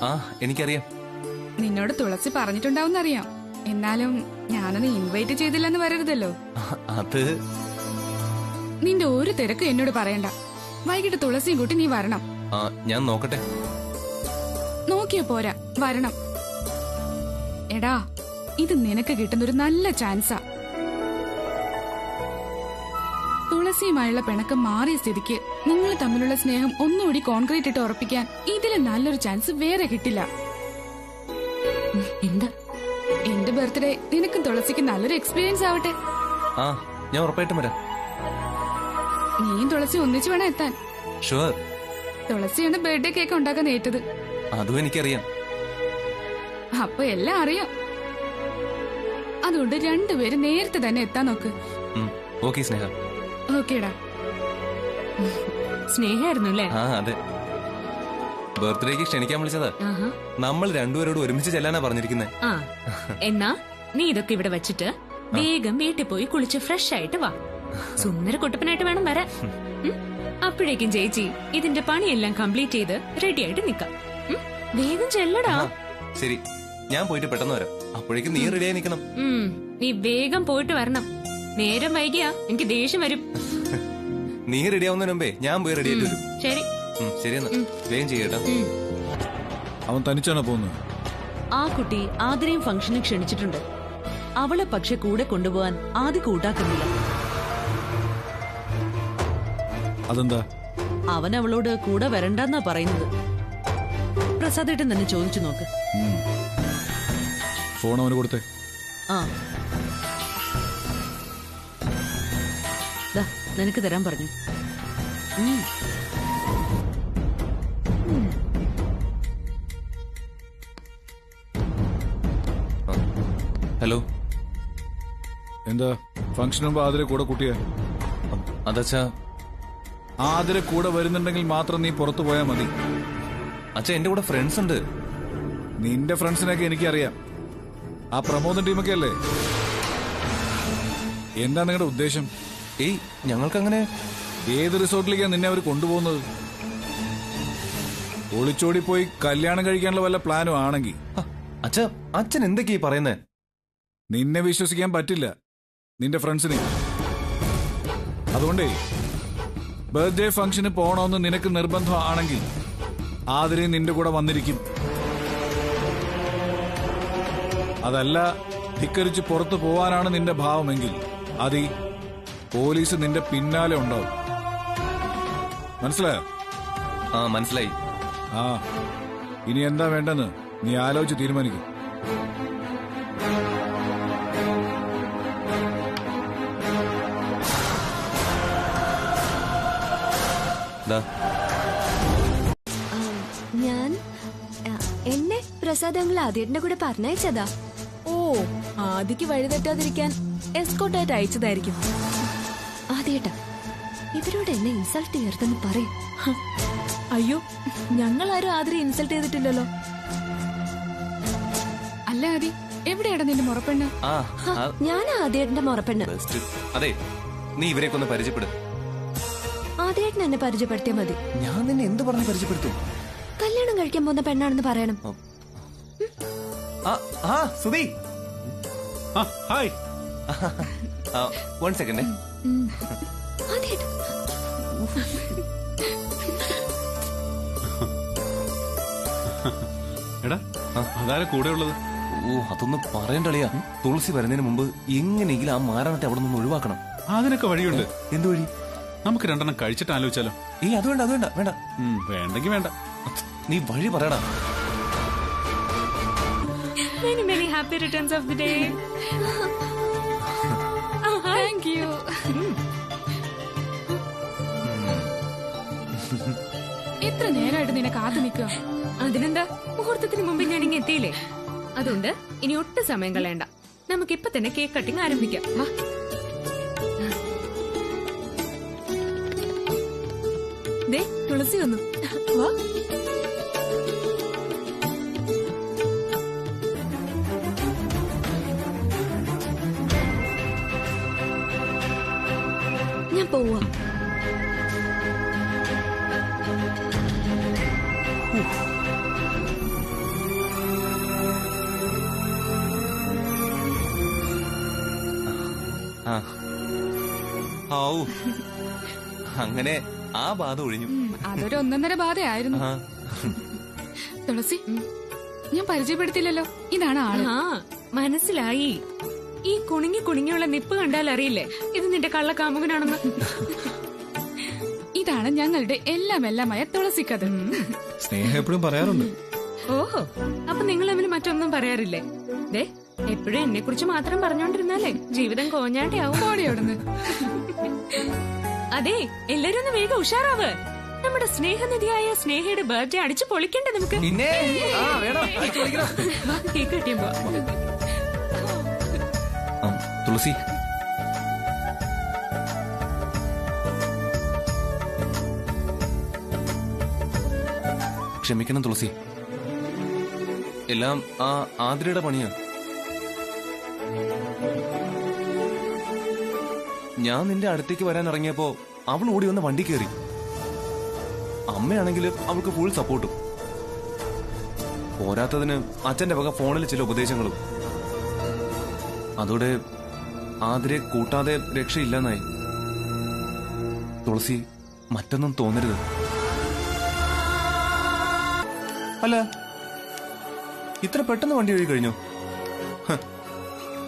ആ എനിക്കറിയാം. നിന്നോട് തുളസി പറഞ്ഞിട്ടുണ്ടാവുന്നറിയാം. എന്നാലും ഞാനൊന്ന് ഇൻവൈറ്റ് ചെയ്തില്ലെന്ന് വരരുതല്ലോ. അത് നിന്റെ ഒരു തിരക്ക് എന്നോട് പറയണ്ട. വൈകിട്ട് തുളസിയും കൂട്ടി നീ വരണം. ഞാൻ നോക്കട്ടെ. നോക്കിയ പോരാ, വരണം. എടാ, ഇത് നിനക്ക് കിട്ടുന്ന ഒരു നല്ല ചാൻസാ. തുളസിയുമായുള്ള പിണക്കം മാറിയ സ്ഥിതിക്ക് നിങ്ങൾ തമ്മിലുള്ള സ്നേഹം ഒന്നുകൂടി കോൺക്രീറ്റ് ഇട്ട് ഉറപ്പിക്കാൻ ഇതിലും നല്ലൊരു ചാൻസ് വേറെ കിട്ടില്ല. എന്താ? എന്റെ ബർത്ത്ഡേ നിനക്കും തുളസിക്ക് നല്ലൊരു എക്സ്പീരിയൻസ് ആവട്ടെ. ആ, ഞാൻ ഉറപ്പായിട്ടും വരാം. നീയും തുളസി ഒന്നിച്ചു വേണം എത്താൻ. ഷുവർ. തുളസിയാണ് ബർത്ത്ഡേ കേക്ക് ഉണ്ടാക്കാൻ ഏറ്റത്. അതും എനിക്കറിയാം. അപ്പൊ എല്ലാം അറിയാം. അതുകൊണ്ട് രണ്ടുപേരും നേരത്തെ തന്നെ എത്താൻ നോക്ക്. ഓക്കെ സ്നേഹ. ഓക്കേടാ. സ്നേഹായിരുന്നു അല്ലേ? ആ അതെ. ബർത്ത്ഡേക്ക് ക്ഷണിക്കാൻ വിളിച്ചതാ. നമ്മൾ രണ്ടുപേരോട് ഒരുമിച്ച് ചെല്ലാനാ പറഞ്ഞിരിക്കുന്നത്. ആ, എന്നാ നീ ഇതൊക്കെ ഇവിടെ വെച്ചിട്ട് വേഗം വീട്ടിൽ പോയി കുളിച്ച് ഫ്രഷ് ആയിട്ട് വാ. സുന്ദര കുട്ടപ്പനായിട്ട് വേണം വരാൻ. അപ്പോഴേക്കും ചേച്ചി ഇതിന്റെ പണിയെല്ലാം കംപ്ലീറ്റ് ചെയ്ത് റെഡി ആയിട്ട് നിക്കാം. വേഗം ചെല്ലടാ. ശരി, ഞാൻ പോയിട്ട് പെട്ടെന്ന് വരാം. അപ്പോഴേക്കും നീ റെഡിയായി നിൽക്കണം. നീ വേഗം പോയിട്ട് വരണം. നേരം വൈകിയാ എനിക്ക് ദേഷ്യം വരും. നീ റെഡിയാവുന്നതിന് മുമ്പേ ഞാൻ പോയി റെഡിയായിട്ട് വരും. ശരി. ശരിയെന്നാ, വേഗം ചെയ്യട്ടോ. അവൻ തനിച്ചാണോ പോകുന്നത്? ആ കുട്ടി ആതിരയും ഫംഗ്ഷന് ക്ഷണിച്ചിട്ടുണ്ട്. അവളെ പക്ഷെ കൂടെ കൊണ്ടുപോകാൻ ആദ്യ കൂട്ടാക്കുന്നില്ല. അതെന്താ? അവൻ അവളോട് കൂടെ വരണ്ടെന്നാ പറയുന്നത്. പ്രസാദേട്ടൻ തന്നെ ചോദിച്ചു നോക്ക്. ഫോൺ അവന് കൊടുത്തേ. ആ, നിനക്ക് തരാൻ പറഞ്ഞു. ഹലോ. എന്താ ഫംഗ്ഷന് മുമ്പ് ആതിരെ കൂടെ കൂട്ടിയ? അതച്ചാ, ആതിരെ കൂടെ വരുന്നുണ്ടെങ്കിൽ മാത്രം നീ പുറത്തു പോയാൽ മതി. അച്ഛാ, എന്റെ കൂടെ ഫ്രണ്ട്സ് ഉണ്ട്. നിന്റെ ഫ്രണ്ട്സിനൊക്കെ എനിക്കറിയാം. ആ പ്രമോദൻ ടീമൊക്കെ അല്ലേ? എന്താ നിങ്ങളുടെ ഉദ്ദേശം? ഏയ്, ഞങ്ങൾക്കങ്ങനെ. ഏത് റിസോർട്ടിലേക്കാണ് നിന്നെ അവർ കൊണ്ടുപോകുന്നത്? ഒളിച്ചോടി പോയി കല്യാണം കഴിക്കാനുള്ള വല്ല പ്ലാനും ആണെങ്കിൽ. അച്ഛാ, അച്ഛൻ എന്തൊക്കെയാ പറയുന്നേ? നിന്നെ വിശ്വസിക്കാൻ പറ്റില്ല, നിന്റെ ഫ്രണ്ട്സിനെ. അതുകൊണ്ടേ ബർത്ത്ഡേ ഫംഗ്ഷന് പോകണമെന്ന് നിനക്ക് നിർബന്ധം ആണെങ്കിൽ ആതിരെ നിന്റെ കൂടെ വന്നിരിക്കും. അതല്ല ധിക്കരിച്ച് പുറത്തു പോവാനാണ് നിന്റെ ഭാവമെങ്കിൽ അതി പോലീസ് നിന്റെ പിന്നാലെ ഉണ്ടാവും. മനസ്സിലായോ? ആ, മനസ്സിലായി. ആ, ഇനി എന്താ വേണ്ടെന്ന് നീ ആലോചിച്ച് തീരുമാനിക്കും. ഞാൻ എന്നെ പ്രസാദങ്ങൾ ആദ്യന്റെ കൂടെ പറഞ്ഞയച്ചതാ. ഓ, ആദിക്ക് വഴിതെറ്റാതിരിക്കാൻ എസ്കോട്ടായിട്ട് അയച്ചതായിരിക്കും. ആദ്യേട്ടാ, ഇവരോട് എന്നെ ഇൻസൾട്ട് ചെയ്യരുതെന്ന് പറയും. അയ്യോ, ഞങ്ങൾ ആരും ആതിരെ ഇൻസൾട്ട് ചെയ്തിട്ടില്ലല്ലോ. അല്ല ആദി, എവിടെയാടാ നിന്റെ മുറപ്പെണ്ണ്? ഞാൻ ആദ്യേട്ടന്റെ മുറപ്പെണ്ണ്. അതെ, നീ ഇവരെയൊക്കെ ഒന്ന് പരിചയപ്പെടും. ആദ്യേട്ടൻ എന്നെ പരിചയപ്പെടുത്തിയാൽ മതി. ഞാൻ നിന്നെ എന്ത് പറഞ്ഞ് പരിചയപ്പെടുത്തും? കല്യാണം കഴിക്കാൻ പോകുന്ന പെണ്ണാണെന്ന് പറയണം. സുധി, ഹായ്. 1 സെക്കൻഡ്. എടാ, അതാരെ കൂടെ ഉള്ളത്? ഓ, അതൊന്നും പറയണ്ടളിയാ. തുളസി വരുന്നതിന് മുമ്പ് എങ്ങനെയെങ്കിലും ആ മാരണത്തെ അവിടെ നിന്ന് ഒഴിവാക്കണം. അതിനൊക്കെ വഴിയുണ്ട്. എന്ത് വഴി? നമുക്ക് 2 എണ്ണം കഴിച്ചിട്ട് ആലോചിച്ചാലോ? അത് വേണ്ട, അത് വേണ്ട, വേണ്ട. വേണ്ടെങ്കിൽ വേണ്ട. നീ വഴി പറയടാ. Many, many happy returns of the day. Thank you. എത്ര നേരമായിട്ട് നിന്നെ കാത്തു നിൽക്കുക? അതിനെന്താ, മുഹൂർത്തത്തിന് മുമ്പ് ഞാൻ ഇങ്ങനെ എത്തിയില്ലേ? അതുകൊണ്ട് ഇനി ഒട്ടും സമയം കളയണ്ട. നമുക്ക് ഇപ്പൊ തന്നെ കേക്ക് കട്ടിങ് ആരംഭിക്കാം. വാ. ദേ, തുളസി വന്നു. വാ. ഞാൻ പോവാ. അങ്ങനെ ആ ബാധ ഒഴിഞ്ഞു. അതൊരു 1.5 ബാധയായിരുന്നു. തുളസി, ഞാൻ പരിചയപ്പെടുത്തില്ലല്ലോ. ഇതാണ് ആള്. മനസ്സിലായി. ഈ കുണുങ്ങി കുണുങ്ങിയുള്ള നിപ്പ് കണ്ടാൽ അറിയില്ലേ ഇത് നിന്റെ കള്ളക്കാമുകനാണെന്ന്. ഇതാണ് ഞങ്ങളുടെ എല്ലാമായ തുളസിക്കഥ. സ്നേഹം എപ്പോഴും പറയാറുണ്ട്. ഓഹോ, അപ്പൊ നിങ്ങൾ തമ്മിൽ മറ്റൊന്നും പറയാറില്ലേ? ദേ, എപ്പോഴും എന്നെ കുറിച്ച് മാത്രം പറഞ്ഞോണ്ടിരുന്നാലേ ജീവിതം കോഞ്ഞാട്ടിയാവും. ഓടിയോടുന്ന്. അതെ, എല്ലാരും ഒന്ന് വേഗം ഉഷാറാവ്. നമ്മുടെ സ്നേഹനിധിയായ സ്നേഹയുടെ ബർത്ത്ഡേ അടിച്ചു പൊളിക്കണ്ടേ നമുക്ക്? കേക്ക് കിട്ടിയപ്പോ തുളസി, ക്ഷമിക്കണം തുളസി, എല്ലാം ആ ആതിരയുടെ പണിയാ. ഞാൻ നിന്റെ അടുത്തേക്ക് വരാൻ ഇറങ്ങിയപ്പോ അവൾ ഓടി വന്ന് വണ്ടി കയറി. അമ്മയാണെങ്കിൽ അവൾക്ക് ഫുൾ സപ്പോർട്ടും. പോരാത്തതിന് അച്ഛന്റെ വക ഫോണിൽ ചില ഉപദേശങ്ങളും. അതോടെ ആതിരെ കൂട്ടാതെ രക്ഷയില്ലെന്നായി. തുളസി, മറ്റൊന്നും തോന്നരുത്. അല്ല, ഇത്ര പെട്ടെന്ന് വണ്ടി ഒഴുകി കഴിഞ്ഞു?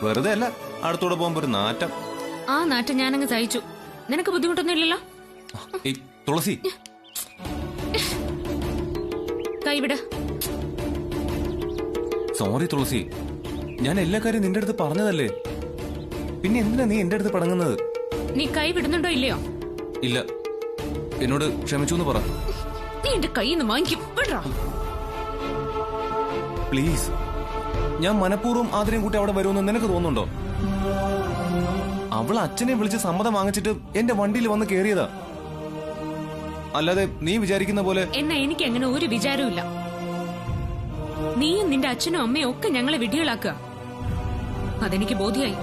വെറുതെ അല്ല, അടുത്തൂടെ പോകുമ്പോ ഒരു നാറ്റം. ആ നാറ്റം ഞാനങ്ങ് സഹിച്ചു. നിനക്ക് ബുദ്ധിമുട്ടൊന്നും ഇല്ലല്ലോ? തുളസി, കൈവിട. സോറി തുളസി, ഞാൻ എല്ലാ കാര്യം നിന്റെ അടുത്ത് പറഞ്ഞതല്ലേ. പിന്നെ എന്തിനാ നീ എന്റെ അടുത്ത് പടങ്ങുന്നത്? നീ കൈ വിടുന്നുണ്ടോ ഇല്ലയോ? ഇല്ല, എന്നോട് ക്ഷമിച്ചു എന്ന് പറ. നീ എന്റെ കൈന്ന് വാങ്ങിക്കും. പ്ലീസ്, ഞാൻ മനഃപൂർവ്വം ആദ്യം കൂട്ടി അവിടെ വരുമെന്ന് നിനക്ക് തോന്നുന്നുണ്ടോ? അവൾ അച്ഛനെ വിളിച്ച് സമ്മതം വാങ്ങിച്ചിട്ട് എന്റെ വണ്ടിയിൽ വന്ന് കേറിയതാ. അല്ലാതെ നീ വിചാരിക്കുന്ന പോലെ. എന്നാ എനിക്ക് അങ്ങനെ ഒരു വിചാരവും. നീയും നിന്റെ അച്ഛനും അമ്മയും ഒക്കെ ഞങ്ങളെ വിഡ്ഢികളാക്കുക. അതെനിക്ക് ബോധ്യായി.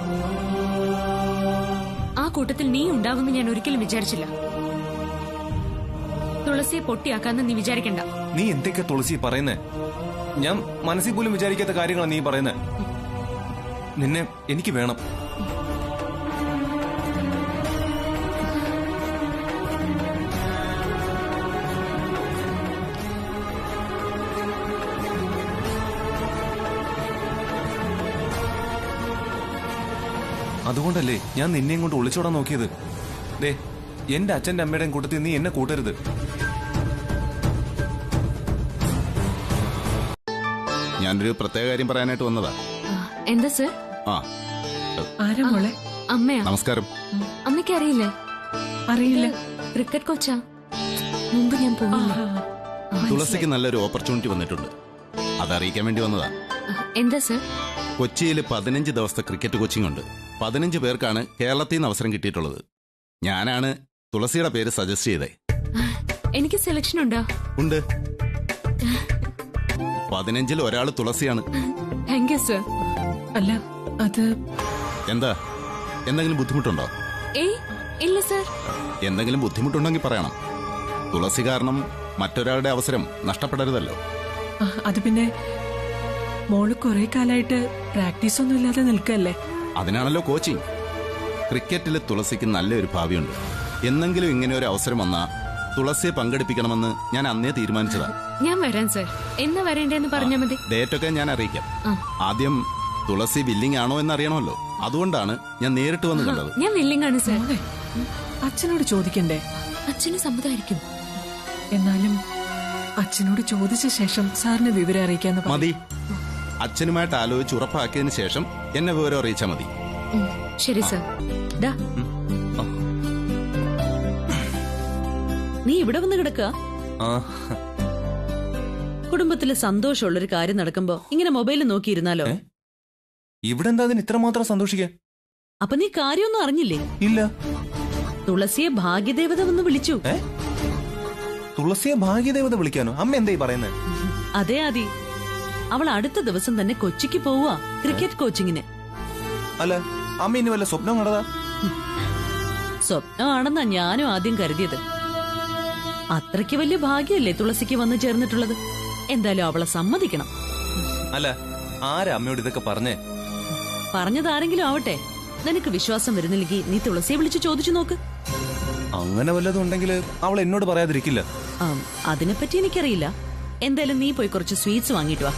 ആ കൂട്ടത്തിൽ നീ ഉണ്ടാവുമെന്ന് ഞാൻ ഒരിക്കലും വിചാരിച്ചില്ല. തുളസിയെ പൊട്ടിയാക്കാന്ന് നീ വിചാരിക്കണ്ട. നീ എന്തൊക്കെ തുളസി പറയുന്നേ? ഞാൻ മനസ്സിൽ പോലും വിചാരിക്കാത്ത കാര്യങ്ങളാണ് നീ പറയുന്നേ. നിന്നെ എനിക്ക് വേണം. അതുകൊണ്ടല്ലേ ഞാൻ നിന്നെയും കൊണ്ട് ഒളിച്ചോടാൻ നോക്കിയത്. ദേ, എന്റെ അച്ഛന്റെ അമ്മയുടെയും കൂട്ടത്തിൽ നീ എന്നെ കൂട്ടരുത്. ഞാനൊരു പ്രത്യേക കാര്യം പറയാനായിട്ട് വന്നതാ. എന്താ സർ? ആരാ മോളെ? അമ്മയാ. നമസ്കാരം. അമ്മയ്ക്ക് അറിയില്ലേ? അറിയില്ല. ക്രിക്കറ്റ് കോച്ചാ. മുമ്പ് ഞാൻ പോയില്ല. തുളസിക്ക് നല്ലൊരു ഓപ്പർച്യൂണിറ്റി വന്നിട്ടുണ്ട്, അതറിയിക്കാൻ വേണ്ടി വന്നതാ. എന്താ സർ? കൊച്ചിയിൽ 15 ദിവസത്തെ ക്രിക്കറ്റ് കോച്ചിംഗ് ഉണ്ട്. 15 പേർക്കാണ് കേരളത്തിൽ നിന്ന് അവസരം കിട്ടിയിട്ടുള്ളത്. ഞാനാണ് തുളസിയുടെ പേര് സജസ്റ്റ് ചെയ്തേ. എനിക്ക് സെലക്ഷൻ ഉണ്ടോ? ഉണ്ട്. 15-ൽ ഒരാള് തുളസിയാണ്. Thank you sir. അല്ല, അത് എന്താ, എന്തെങ്കിലും ബുദ്ധിമുട്ടുണ്ടോ? ഏയ് ഇല്ല സർ. എന്തെങ്കിലും ബുദ്ധിമുട്ടുണ്ടെങ്കിൽ പറയണം. തുളസി കാരണം മറ്റൊരാളുടെ അവസരം നഷ്ടപ്പെടരുതല്ലോ. അത് പിന്നെ മോള് കുറെ കാലായിട്ട് പ്രാക്ടീസ് ഒന്നും ഇല്ലാതെ നിൽക്കല്ലേ. അതിനാണല്ലോ കോച്ചിങ്. ക്രിക്കറ്റിൽ തുളസിക്ക് നല്ലൊരു ഭാവിയുണ്ട്. എന്നെങ്കിലും ഇങ്ങനെ ഒരു അവസരം വന്നാ തുളസിയെ പങ്കെടുപ്പിക്കണമെന്ന് ഞാൻ അന്നേ തീരുമാനിച്ചതാ. ഞാൻ വരാം സർ. എന്നാ വരേണ്ടെന്ന് പറഞ്ഞാൽ മതി. ഡേറ്റൊക്കെ ഞാൻ അറിയിക്കാം. ആദ്യം തുളസി വില്ലിംഗ് ആണോ എന്ന് അറിയണമല്ലോ. അതുകൊണ്ടാണ് ഞാൻ നേരിട്ട് വന്ന് കണ്ടത്. ഞാൻ വില്ലിംഗ് ആണ് സർ. അച്ഛനോട് ചോദിക്കണ്ടേ? അച്ഛന് സമ്മതമായിരിക്കും. എന്നാലും അച്ഛനോട് ചോദിച്ച ശേഷം സാറിന് വിവരം അറിയിക്കാന്ന് മതി. അച്ഛനുമായിട്ട് ആലോചിച്ച് ഉറപ്പാക്കിയതിനു ശേഷം എന്നെ വിവരം അറിയിച്ചാൽ മതി. ശരി സർ. നീ ഇവിടെ വന്ന് കിടക്കുക. കുടുംബത്തില് സന്തോഷമുള്ളൊരു കാര്യം നടക്കുമ്പോ ഇങ്ങനെ മൊബൈലിൽ നോക്കിയിരുന്നാലോ? ഇവിടെ എന്താ അതിന് ഇത്രമാത്രം സന്തോഷിക്കാൻ? അപ്പൊ നീ കാര്യമൊന്നും അറിഞ്ഞില്ലേ? ഇല്ല. തുളസിയെ ഭാഗ്യദേവത വന്ന് വിളിച്ചു. തുളസിയെ ഭാഗ്യദേവത വിളിക്കാനോ? അമ്മ എന്തായി പറയുന്നത്? അതെ ആദി, അവൾ അടുത്ത ദിവസം തന്നെ കൊച്ചിക്ക് പോവുക ക്രിക്കറ്റ് കോച്ചിങ്ങിന്. അല്ല, അമ്മ ഇനി വല്ല സ്വപ്നം കണ്ടതാ? സ്വപ്നമാണെന്നാ ഞാനും ആദ്യം കരുതിയത്. അത്രയ്ക്ക് വലിയ ഭാഗ്യല്ലേ തുളസിക്ക് വന്നു ചേർന്നിട്ടുള്ളത്. എന്തായാലും അവളെ സമ്മതിക്കണം. അല്ല, ആരാ അമ്മയോട് ഇതൊക്കെ പറഞ്ഞേ? പറഞ്ഞതാരെങ്കിലും ആവട്ടെ. നിനക്ക് വിശ്വാസം വരുന്നില്ലെങ്കിൽ നീ തുളസിയെ വിളിച്ചു ചോദിച്ചു നോക്ക്. അങ്ങനെ വല്ലതും ഉണ്ടെങ്കിൽ അവൾ എന്നോട് പറയാതിരിക്കില്ല. അതിനെപ്പറ്റി എനിക്കറിയില്ല. എന്തായാലും നീ പോയി കുറച്ച് സ്വീറ്റ്സ് വാങ്ങിട്ട് വാ.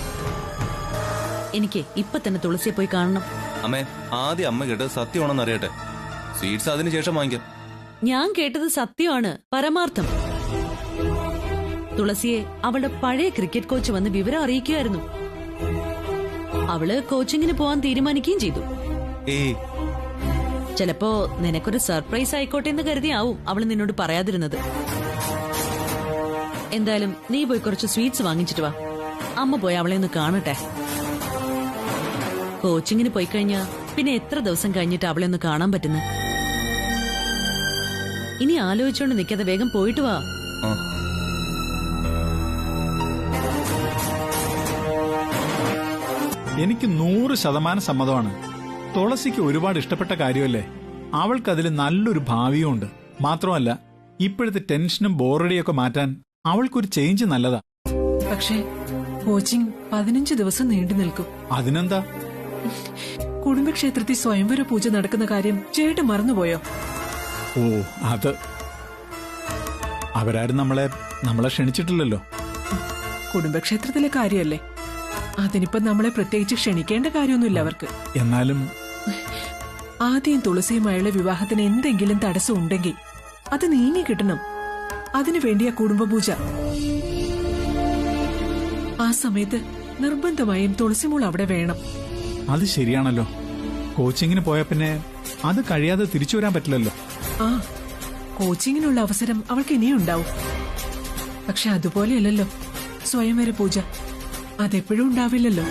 എനിക്ക് ഇപ്പൊ തന്നെ തുളസിയെ പോയി കാണണം. അമ്മേ, ആദ്യം അമ്മ കേട്ടത് സത്യമാണെന്ന് അറിയട്ടെ. സ്വീറ്റ്സ് അതിനുശേഷം വാങ്ങിക്കാം. ഞാൻ കേട്ടത് സത്യമാണ്, പരമാർത്ഥം. തുളസിയെ അവളുടെ പഴയ ക്രിക്കറ്റ് കോച്ച് വന്ന് വിവരം അറിയിക്കുമായിരുന്നു. അവള് കോച്ചിങ്ങിന് പോവാൻ തീരുമാനിക്കുകയും ചെയ്തു. ചിലപ്പോ നിനക്കൊരു സർപ്രൈസ് ആയിക്കോട്ടെ എന്ന് കരുതിയാവും അവള് നിന്നോട് പറയാതിരുന്നത്. എന്തായാലും നീ പോയി കുറച്ച് സ്വീറ്റ്സ് വാങ്ങിച്ചിട്ട് വാ. അമ്മ പോയി അവളെ ഒന്ന് കാണട്ടെ. കോച്ചിങ്ങിന് പോയി കഴിഞ്ഞാ പിന്നെ എത്ര ദിവസം കഴിഞ്ഞിട്ട് അവളെ ഒന്ന് കാണാൻ പറ്റുന്നു? ഇനി ആലോചിച്ചോണ്ട് നിൽക്കാതെ വേഗം പോയിട്ട് വാ. എനിക്ക് 100% സമ്മതമാണ്. തുളസിക്ക് ഒരുപാട് ഇഷ്ടപ്പെട്ട കാര്യമല്ലേ. അവൾക്കതിൽ നല്ലൊരു ഭാവിയും ഉണ്ട്. മാത്രമല്ല, ഇപ്പോഴത്തെ ടെൻഷനും ബോറടിയൊക്കെ മാറ്റാൻ അവൾക്കൊരു ചേഞ്ച് നല്ലതാ. പക്ഷേ കോച്ചിങ് 15 ദിവസം നീണ്ടു നിൽക്കും. അതിനെന്താ? കുടുംബക്ഷേത്രത്തിൽ സ്വയംവര പൂജ നടക്കുന്ന കാര്യം ചേട്ടൻ മറന്നുപോയോ? ഓ, അത് അവരാരും നമ്മളെ ക്ഷണിച്ചിട്ടില്ലല്ലോ. കുടുംബക്ഷേത്രത്തിലെ കാര്യമല്ലേ, അതിനിപ്പോ നമ്മളെ പ്രത്യേകിച്ച് ക്ഷണിക്കേണ്ട കാര്യമൊന്നുമില്ല അവർക്ക്. എന്നാലും ആദ്യം തുളസിയുമായുള്ള വിവാഹത്തിന് എന്തെങ്കിലും തടസ്സം ഉണ്ടെങ്കിൽ അത് നീങ്ങി കിട്ടണം. അതിനു വേണ്ടിയ കുടുംബപൂജ. ആ സമയത്ത് നിർബന്ധമായും തുളസിമോൾ അവിടെ വേണം. അത് ശരിയാണല്ലോ. കോച്ചിങ്ങിന് പോയ പിന്നെ അത് കഴിയാതെ തിരിച്ചു വരാൻ പറ്റില്ലല്ലോ. ആ, കോച്ചിങ്ങിനുള്ള അവസരം അവൾക്ക് ഇനിയും ഉണ്ടാവും. പക്ഷെ അതുപോലെയല്ലല്ലോ സ്വയംവര പൂജ. അതെപ്പോഴും ഉണ്ടാവില്ലല്ലോ.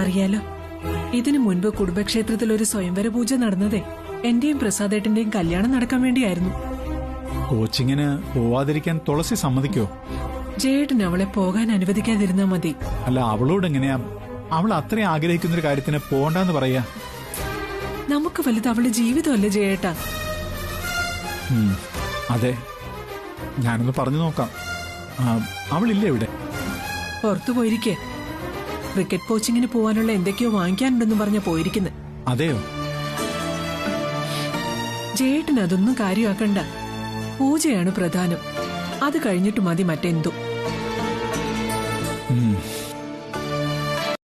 അറിയാലോ, ഇതിനു മുൻപ് കുടുംബക്ഷേത്രത്തിൽ ഒരു സ്വയംവര പൂജ നടന്നതേ എന്റെയും പ്രസാദേട്ടന്റെയും കല്യാണം നടക്കാൻ വേണ്ടിയായിരുന്നു. കോച്ചിങ്ങിന് പോവാതിരിക്കാൻ തുളസി സമ്മതിക്കോ? ജയേട്ടൻ അവളെ പോകാൻ അനുവദിക്കാതിരുന്നാ മതി. അല്ല, അവളോട് എങ്ങനെയാ അവൾ അത്രയും ആഗ്രഹിക്കുന്നൊരു കാര്യത്തിന് പോണ്ടെന്ന് പറയാ? നമുക്ക് വലുത് അവളുടെ ജീവിതമല്ലേ ജയേട്ടാ. അതെ, ഞാനൊന്ന് പറഞ്ഞു നോക്കാം. അവളില്ലേ ഇവിടെ? പുറത്തു പോയിരിക്കേ. ക്രിക്കറ്റ് കോച്ചിങ്ങിന് പോവാനുള്ള എന്തൊക്കെയോ വാങ്ങിക്കാനുണ്ടെന്ന് പറഞ്ഞ പോയിരിക്കുന്നത്. അതെയോ? ജയേട്ടൻ അതൊന്നും കാര്യമാക്കണ്ട. പൂജയാണ് പ്രധാനം. അത് കഴിഞ്ഞിട്ട് മതി മറ്റെന്തും.